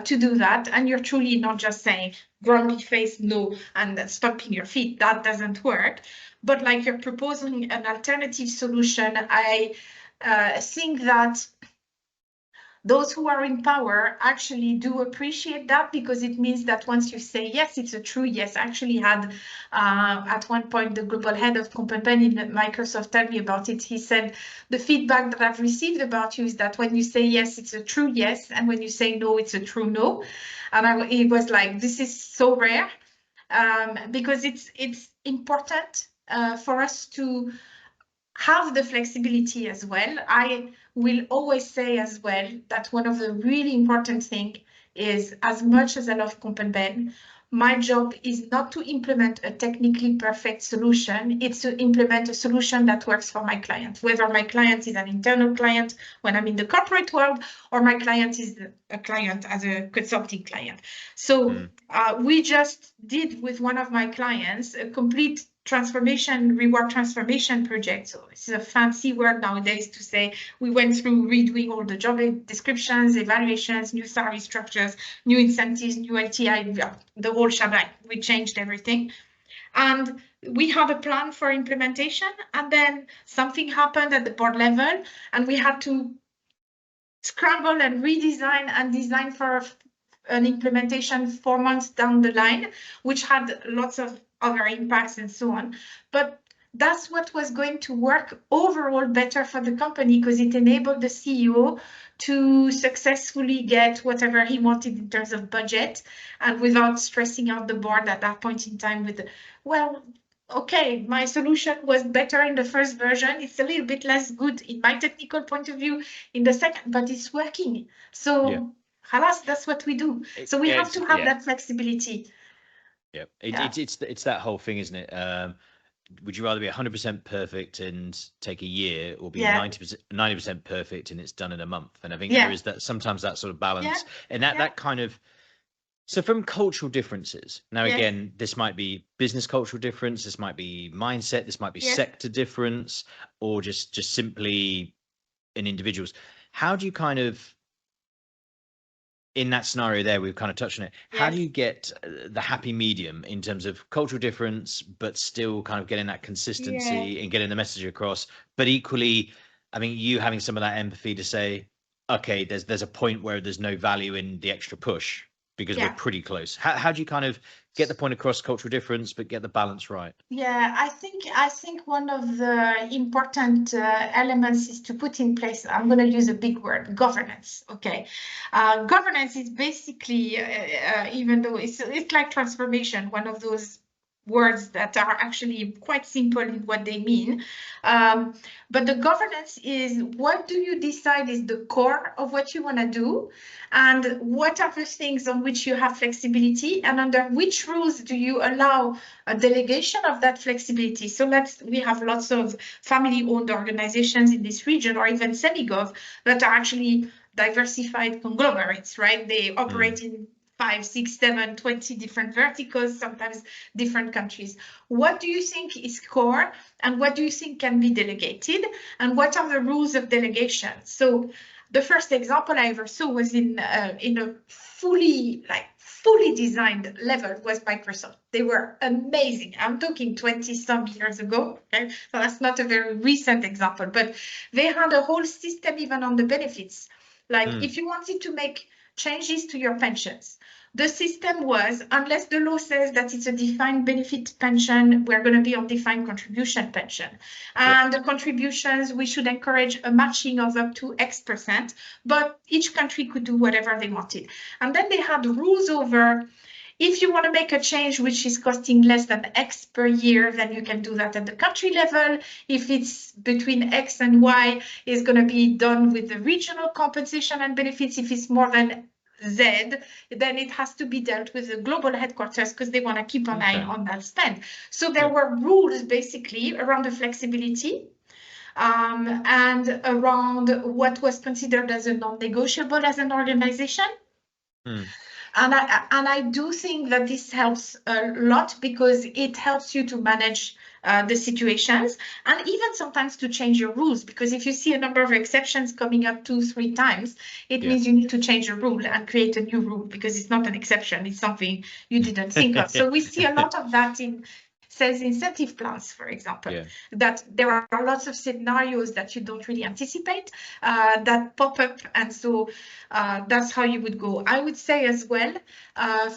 Speaker 1: to do that, and you're truly not just saying grumpy face no and stomping your feet, that doesn't work, but like you're proposing an alternative solution, I think that those who are in power actually do appreciate that, because it means that once you say yes, it's a true yes. I actually had at one point the global head of Compen in Microsoft tell me about it. He said, the feedback that I've received about you is that when you say yes, it's a true yes, and when you say no, it's a true no. And it was like, this is so rare, because it's important for us to have the flexibility as well. I will always say as well that one of the really important things is, as much as I love Compen, my job is not to implement a technically perfect solution. It's to implement a solution that works for my client, whether my client is an internal client when I'm in the corporate world, or my client is a client as a consulting client. So we just did with one of my clients a complete reward transformation project. So it's a fancy word nowadays to say we went through redoing all the job descriptions, evaluations, new salary structures, new incentives, new LTI, the whole shebang. We changed everything. And we had a plan for implementation, and then something happened at the board level, and we had to scramble and redesign and design for an implementation 4 months down the line, which had lots of other impacts and so on. But that's what was going to work overall better for the company, because it enabled the CEO to successfully get whatever he wanted in terms of budget, and without stressing out the board at that point in time with, well, okay, my solution was better in the first version. It's a little bit less good in my technical point of view in the second, but it's working. So halas, that's what we do. So we have to have that flexibility.
Speaker 2: Yeah, it's that whole thing, isn't it? Would you rather be 100% perfect and take a year, or be 90% perfect and it's done in a month? And I think there is that sometimes that sort of balance, and that kind of. So from cultural differences, now again, this might be business cultural difference, this might be mindset, this might be sector difference, or just simply in individuals. How do you kind of, in that scenario there, we've kind of touched on it, how do you get the happy medium in terms of cultural difference, but still kind of getting that consistency and getting the message across, but equally, I mean, you having some of that empathy to say, okay, there's a point where there's no value in the extra push, because we're pretty close. How do you kind of get the point across, cultural difference, but get the balance right?
Speaker 1: Yeah, I think one of the important elements is to put in place, I'm going to use a big word, governance. Okay. Governance is basically, even though it's like transformation, one of those words that are actually quite simple in what they mean. But the governance is, what do you decide is the core of what you want to do, and what are the things on which you have flexibility, and under which rules do you allow a delegation of that flexibility. So we have lots of family-owned organizations in this region, or even semi-gov, that are actually diversified conglomerates, right? They operate in 5, 6, 7, 20 different verticals, sometimes different countries. What do you think is core, and what do you think can be delegated, and what are the rules of delegation? So the first example I ever saw was in a fully designed level was Microsoft. They were amazing. I'm talking 20 some years ago. Okay? So that's not a very recent example, but they had a whole system even on the benefits. Like if you wanted to make changes to your pensions, the system was, unless the law says that it's a defined benefit pension, we're going to be on defined contribution pension. And the contributions, we should encourage a matching of up to X%, but each country could do whatever they wanted. And then they had rules over, if you want to make a change which is costing less than X per year, then you can do that at the country level. If it's between X and Y, it's going to be done with the regional compensation and benefits. If it's more than Z, then it has to be dealt with the global headquarters, because they want to keep an eye on that spend. So there were rules basically around the flexibility, and around what was considered as a non-negotiable as an organization. And I do think that this helps a lot, because it helps you to manage the situations, and even sometimes to change your rules, because if you see a number of exceptions coming up 2, 3 times, it means you need to change a rule and create a new rule, because it's not an exception, it's something you didn't think of. So we see a lot of that in sales incentive plans, for example, that there are lots of scenarios that you don't really anticipate that pop up. And so that's how you would go. I would say as well,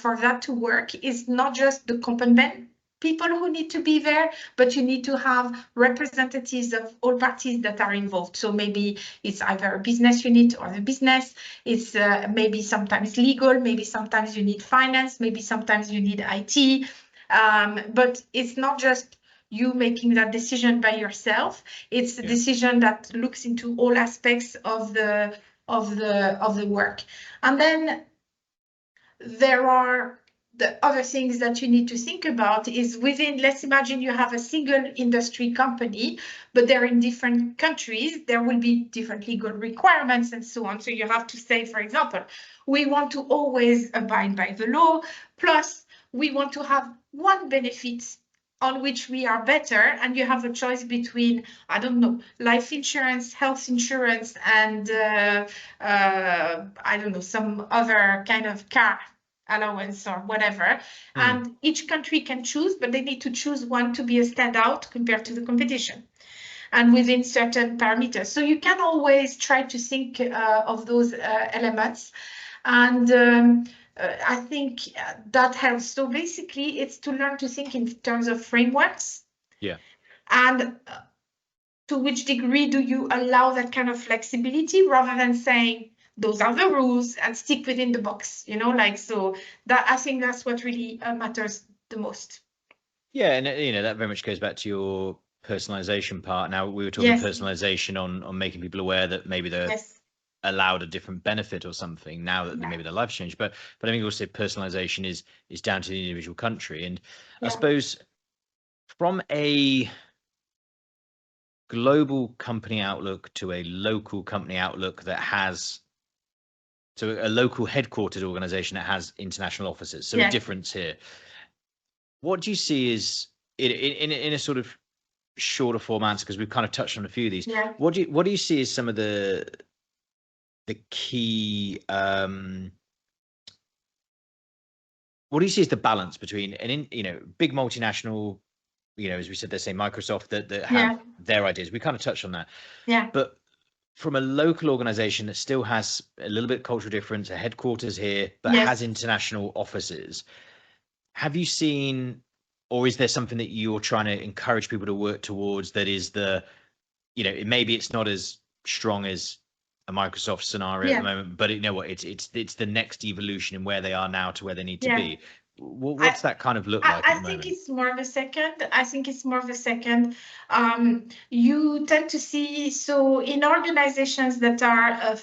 Speaker 1: for that to work, is not just the component people who need to be there, but you need to have representatives of all parties that are involved. So maybe it's either a business unit or the business. It's maybe sometimes legal, maybe sometimes you need finance, maybe sometimes you need IT. But it's not just you making that decision by yourself. It's a decision that looks into all aspects of the work. And then there are the other things that you need to think about is within, let's imagine you have a single industry company, but they're in different countries, there will be different legal requirements and so on. So you have to say, for example, we want to always abide by the law, plus we want to have one benefit on which we are better, and you have a choice between, I don't know, life insurance, health insurance, and I don't know, some other kind of car allowance or whatever. And each country can choose, but they need to choose one to be a standout compared to the competition and within certain parameters. So you can always try to think of those elements. And I think that helps. So basically, it's to learn to think in terms of frameworks.
Speaker 2: Yeah.
Speaker 1: And to which degree do you allow that kind of flexibility rather than saying, those are the rules and stick within the box, you know, like, so that I think that's what really matters the most.
Speaker 2: Yeah, and that very much goes back to your personalization part. Now, we were talking personalization on making people aware that maybe they're allowed a different benefit or something now that maybe their life's changed. But I think also personalization is down to the individual country. And I suppose from a global company outlook to a local company outlook that has, so a local headquartered organization that has international offices. So a difference here. What do you see is in a sort of shorter form answer, because we've kind of touched on a few of these. What do you see as some of the key what do you see as the balance between big multinational, as we said, they say Microsoft that have their ideas. We kind of touched on that. But from a local organization that still has a little bit cultural difference, a headquarters here, but has international offices, have you seen, or is there something that you're trying to encourage people to work towards that is maybe it's not as strong as a Microsoft scenario at the moment, but you know what, it's the next evolution in where they are now to where they need to be. What's that kind of look like at the moment?
Speaker 1: I think it's more of a second. You tend to see, so in organizations that are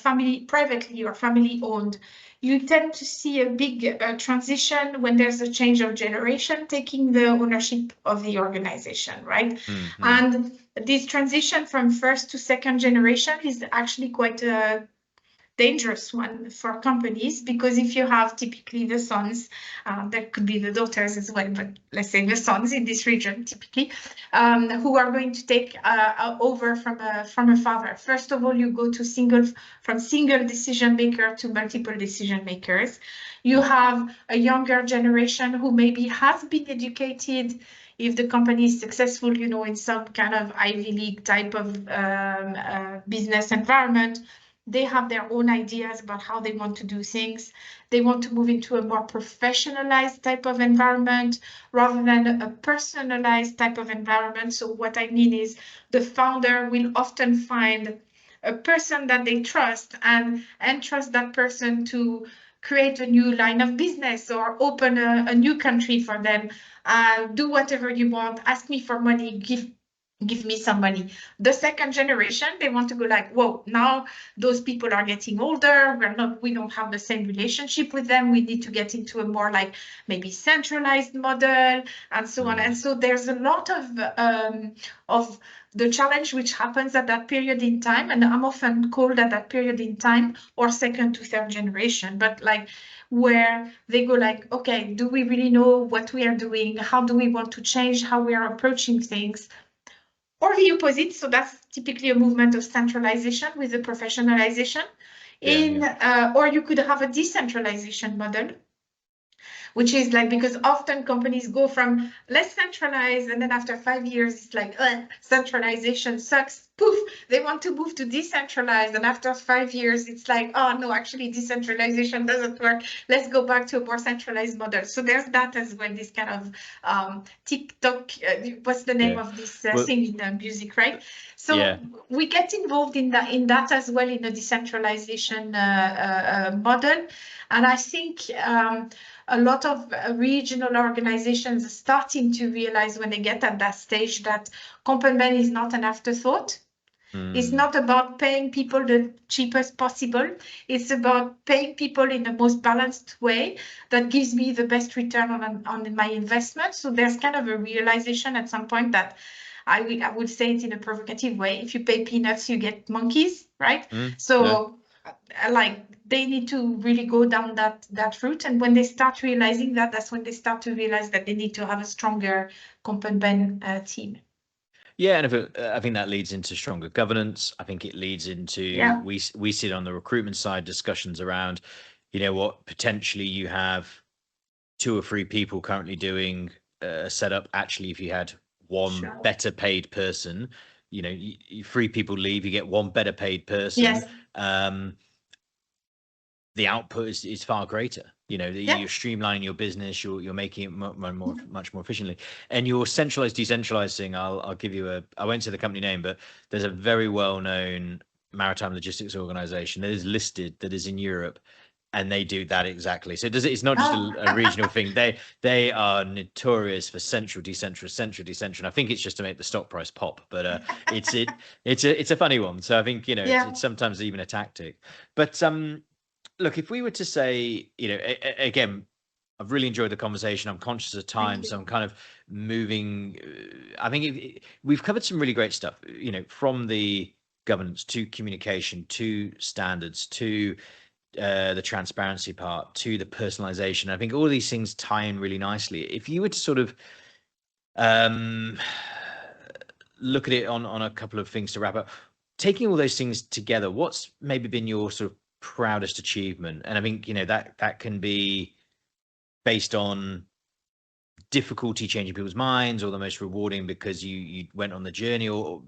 Speaker 1: privately or family owned, you tend to see a big transition when there's a change of generation taking the ownership of the organization, right? And this transition from first to second generation is actually quite a dangerous one for companies, because if you have typically the sons, there could be the daughters as well, but let's say the sons in this region typically, who are going to take over from a father. First of all, you go to from single decision maker to multiple decision makers. You have a younger generation who maybe has been educated, if the company is successful, in some kind of Ivy League type of business environment. They have their own ideas about how they want to do things. They want to move into a more professionalized type of environment rather than a personalized type of environment. So what I mean is the founder will often find a person that they trust and trust that person to create a new line of business or open a new country for them. Do whatever you want, ask me for money, give me some money. The second generation, they want to go like, whoa, now those people are getting older. We don't have the same relationship with them. We need to get into a more like maybe centralized model and so on. And so there's a lot of the challenge which happens at that period in time. And I'm often called at that period in time or second to third generation, but like where they go like, okay, do we really know what we are doing? How do we want to change how we are approaching things? Or the opposite, so that's typically a movement of centralization with the professionalization. Or you could have a decentralization model, which is like, because often companies go from let's centralize, and then after 5 years, it's like, centralization sucks. Poof, they want to move to decentralized. And after 5 years, it's like, oh no, actually decentralization doesn't work. Let's go back to a more centralized model. So there's that as well, this kind of TikTok, what's the name of this thing in the music, right? So we get involved in that as well, in a decentralization model. And I think a lot of regional organizations are starting to realize when they get at that stage that complement is not an afterthought. It's
Speaker 2: Mm.
Speaker 1: not about paying people the cheapest possible. It's about paying people in the most balanced way that gives me the best return on my investment. So there's kind of a realization at some point that I would say it in a provocative way. If you pay peanuts, you get monkeys, right?
Speaker 2: Yeah.
Speaker 1: So like they need to really go down that route. And when they start realizing that, that's when they start to realize that they need to have a stronger comp and ben team.
Speaker 2: Yeah, and I think that leads into stronger governance. I think it leads into we sit on the recruitment side discussions around, you know what, potentially you have 2 or 3 people currently doing a setup. Actually, if you had one better paid person, you know, 3 people leave, you get one better paid person.
Speaker 1: Yes.
Speaker 2: The output is far greater. You know,
Speaker 1: Yeah.
Speaker 2: you're streamlining your business, you're making it much more efficiently, and you're centralized, decentralizing. I'll give you I won't say the company name, but there's a very well known maritime logistics organization that is listed, that is in Europe, and they do that exactly. So it's not just a regional thing. They are notorious for central, decentral. And I think it's just to make the stock price pop, but it's a funny one. So I think, you know, it's sometimes even a tactic. But look, if we were to say, you know, again, I've really enjoyed the conversation. I'm conscious of time, so I'm kind of moving. I think we've covered some really great stuff, you know, from the governance to communication to standards to the transparency part to the personalization. I think all these things tie in really nicely. If you were to sort of look at it on a couple of things to wrap up, taking all those things together, what's maybe been your sort of proudest achievement? And I think, you know, that can be based on difficulty changing people's minds, or the most rewarding because you went on the journey, or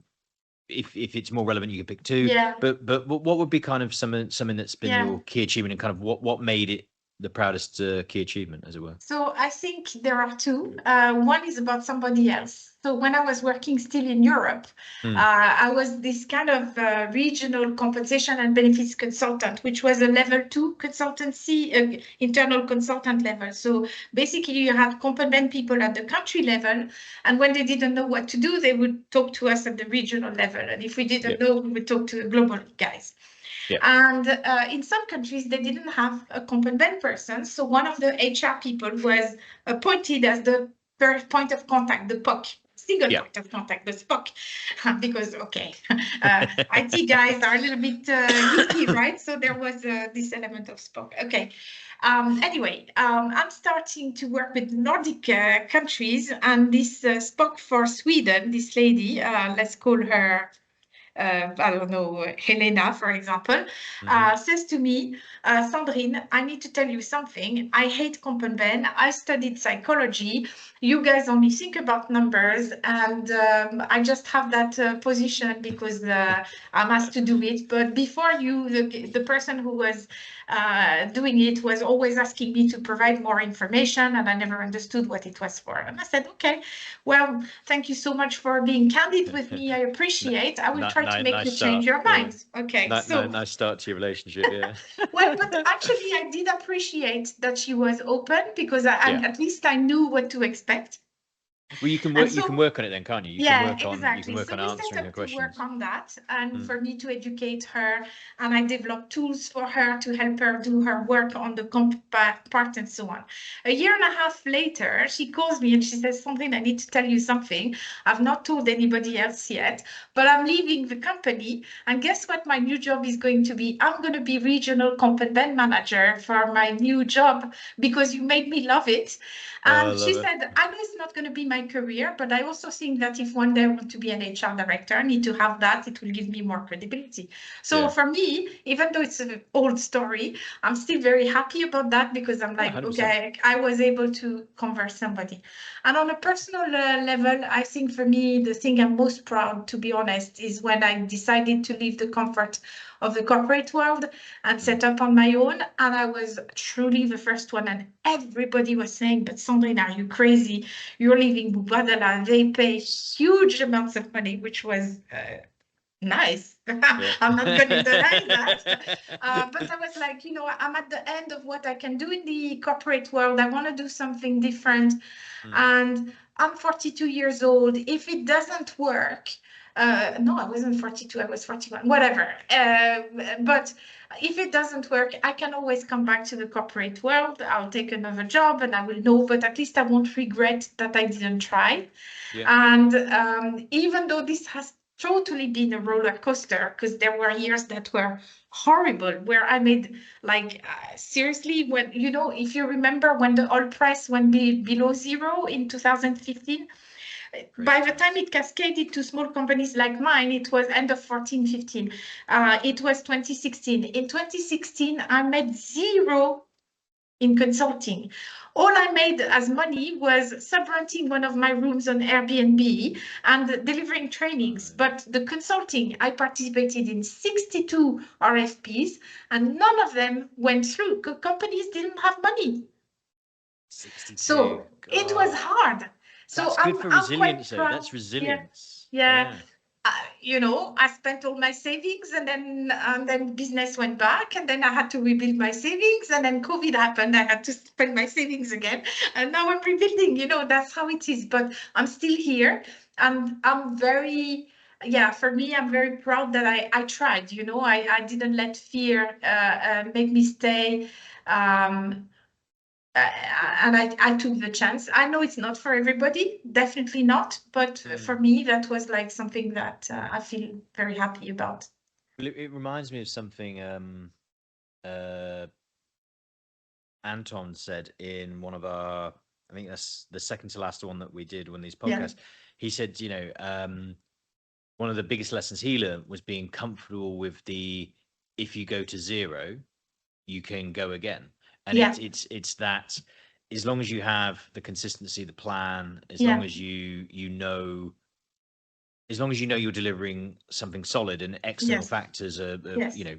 Speaker 2: if it's more relevant, you can pick 2. But what would be kind of something that's been your key achievement, and kind of what made it the proudest key achievement, as it were?
Speaker 1: So I think there are 2. One is about somebody else. So when I was working still in Europe, I was this kind of regional compensation and benefits consultant, which was a level 2 consultancy, internal consultant level. So basically you had comp and ben people at the country level, and when they didn't know what to do, they would talk to us at the regional level. And if we didn't know, we would talk to the global guys. And in some countries, they didn't have a comp and ben person. So one of the HR people was appointed as the point of contact, the POC, single point of contact, the SPOC, because, IT guys are a little bit geeky, right? So there was this element of SPOC. Okay. Anyway, I'm starting to work with Nordic countries, and this SPOC for Sweden, this lady, let's call her I don't know, Helena, for example, says to me, Sandrine, I need to tell you something. I hate comp and ben. I studied psychology. You guys only think about numbers, and I just have that position because I'm asked to do it. But before you, the person who was doing it was always asking me to provide more information, and I never understood what it was for. And I said, okay, well, thank you so much for being candid with me. I appreciate. I will try to make you change your mind. Okay, so
Speaker 2: nice start to your relationship. Yeah.
Speaker 1: well, but actually, I did appreciate that she was open, because at least I knew what to expect.
Speaker 2: Well, you can work on it then, can't you? You can work on answering her questions.
Speaker 1: To work on that, and for me to educate her, and I developed tools for her to help her do her work on the comp part and so on. A year and a half later, she calls me and she says, something, I need to tell you something. I've not told anybody else yet, but I'm leaving the company, and guess what my new job is going to be? I'm going to be regional comp and ben manager for my new job, because you made me love it. And she said, I know it's not going to be my career, but I also think that if one day I want to be an HR director, I need to have that. It will give me more credibility. So for me, even though it's an old story, I'm still very happy about that, because I'm like,
Speaker 2: 100%.
Speaker 1: okay, I was able to convert somebody. And on a personal level, I think for me, the thing I'm most proud, to be honest, is when I decided to leave the comfort of the corporate world and set up on my own. And I was truly the first one. And everybody was saying, but Sandrine, are you crazy? You're leaving Bubadala. They pay huge amounts of money, which was nice. I'm not going to deny that. But I was like, I'm at the end of what I can do in the corporate world. I want to do something different. And I'm 42 years old. If it doesn't work, No, I wasn't 42, I was 41, whatever. But if it doesn't work, I can always come back to the corporate world. I'll take another job and I will know, but at least I won't regret that I didn't try.
Speaker 2: Yeah.
Speaker 1: And even though this has totally been a roller coaster, because there were years that were horrible where I made like seriously, when you know, if you remember when the oil price went below zero in 2015, by the time it cascaded to small companies like mine, it was end of 14, 15. It was 2016. In 2016, I made zero in consulting. All I made as money was subrenting one of my rooms on Airbnb and delivering trainings. But the consulting, I participated in 62 RFPs and none of them went through. Companies didn't have money.
Speaker 2: 62.
Speaker 1: So it was hard. So
Speaker 2: That's good for
Speaker 1: I'm quite
Speaker 2: resilience, though.
Speaker 1: proud.
Speaker 2: That's resilience.
Speaker 1: Yeah. You know, I spent all my savings and then business went back and then I had to rebuild my savings and then COVID happened. I had to spend my savings again and now I'm rebuilding, you know, that's how it is. But I'm still here and I'm very, for me, I'm very proud that I tried, you know, I didn't let fear make me stay. And I took the chance. I know it's not for everybody, definitely not. But for me, that was like something that I feel very happy about.
Speaker 2: Well, it reminds me of something Anton said in one of our, I think that's the second to last one that we did on these podcasts. He said, you know, one of the biggest lessons he learned was being comfortable with if you go to zero, you can go again. And it's that as long as you have the consistency, the plan, as long as you know, as long as you know you're delivering something solid and external factors are, you know,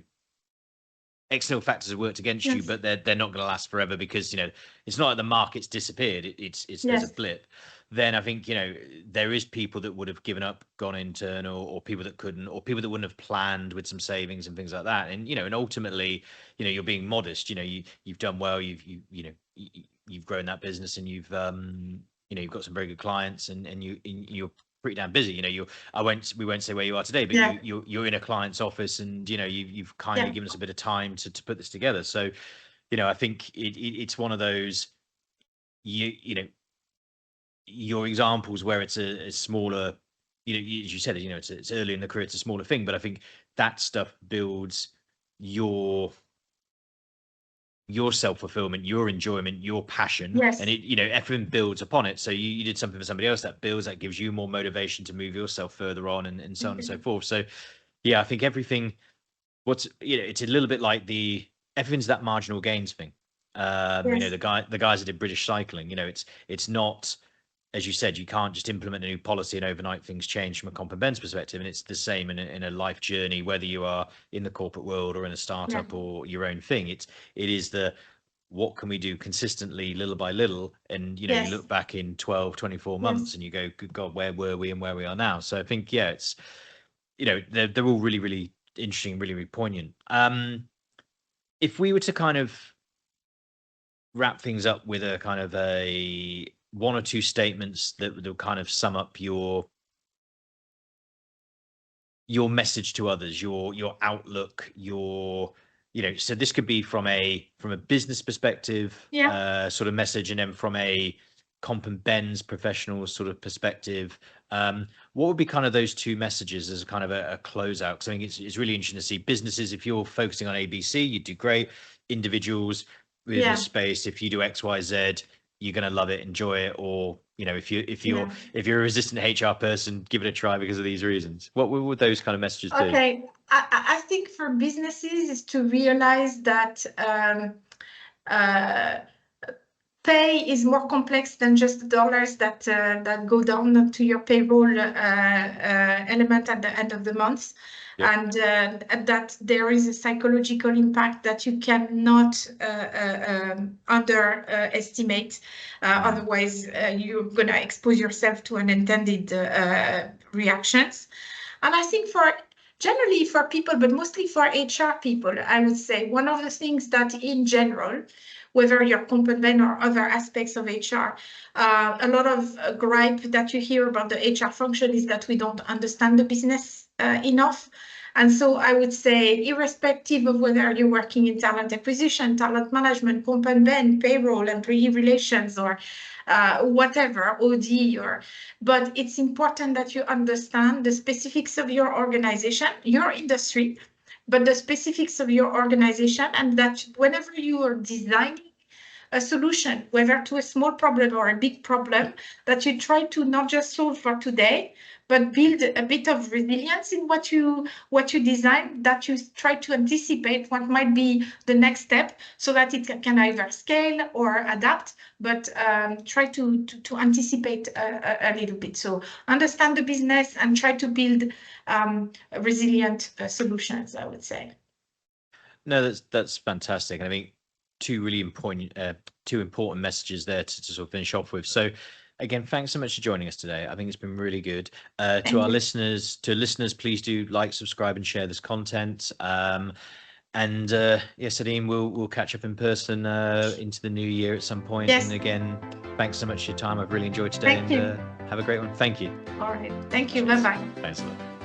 Speaker 2: external factors have worked against you, but they're not going to last forever because, you know, it's not like the market's disappeared. It's there's a blip. Then I think, you know, there is people that would have given up, gone internal, or people that couldn't, or people that wouldn't have planned with some savings and things like that. And, you know, and ultimately, you know, you're being modest, you know, you've done well, you've grown that business and you've, you know, you've got some very good clients and you're pretty damn busy. You know, we won't say where you are today, but you're in a client's office and, you know, you've kindly given us a bit of time to put this together. So, you know, I think it's one of those, you know, your examples where it's a smaller, you know, as you said, you know, it's early in the career, it's a smaller thing, but I think that stuff builds your self-fulfillment, your enjoyment, your passion, and it, you know, everything builds upon it. So you did something for somebody else that builds, that gives you more motivation to move yourself further on and so on and so forth. So yeah, I think everything, you know, it's a little bit like everything's that marginal gains thing. You know, the guys that did British cycling, you know, it's not, as you said, you can't just implement a new policy and overnight things change from a comp and bends perspective. And it's the same in a life journey, whether you are in the corporate world or in a startup or your own thing. It is what can we do consistently, little by little? And, you know, you look back in 12, 24 months and you go, good God, where were we and where we are now? So I think, yeah, it's, you know, they're all really, really interesting, really, really poignant. If we were to kind of wrap things up with a kind of one or two statements that will kind of sum up your message to others, your outlook, you know, so this could be from a business perspective, sort of message, and then from a comp and bends professional sort of perspective. What would be kind of those two messages as kind of a closeout? Because I think it's really interesting to see businesses, if you're focusing on ABC, you do great. Individuals within the space, if you do XYZ, you're going to love it, enjoy it. Or, you know, if you're a resistant HR person, give it a try because of these reasons. What would those kind of messages be?
Speaker 1: Okay, I think for businesses is to realize that pay is more complex than just the dollars that go down to your payroll element at the end of the month. And that there is a psychological impact that you cannot underestimate. Otherwise, you're going to expose yourself to unintended reactions. And I think generally for people, but mostly for HR people, I would say one of the things that in general, whether you're component or other aspects of HR, a lot of gripe that you hear about the HR function is that we don't understand the business enough. And so I would say, irrespective of whether you're working in talent acquisition, talent management, comp and ben, payroll, employee relations, or whatever, OD, but it's important that you understand the specifics of your organization, your industry, but the specifics of your organization, and that whenever you are designing a solution, whether to a small problem or a big problem, that you try to not just solve for today, but build a bit of resilience in what you design, that you try to anticipate what might be the next step so that it can either scale or adapt, but try to anticipate a little bit. So understand the business and try to build resilient solutions, I would say.
Speaker 2: No, that's fantastic. I mean, two important messages there to sort of finish off with. So again, thanks so much for joining us today. I think it's been really good. To our listeners, please do like, subscribe, and share this content. And yes, Sandrine, we'll catch up in person into the new year at some point.
Speaker 1: Yes.
Speaker 2: And again, thanks so much for your time. I've really enjoyed today.
Speaker 1: Thank you.
Speaker 2: Have a great one. Thank you.
Speaker 1: All right. Thank you. Bye-bye.
Speaker 2: Thanks a lot.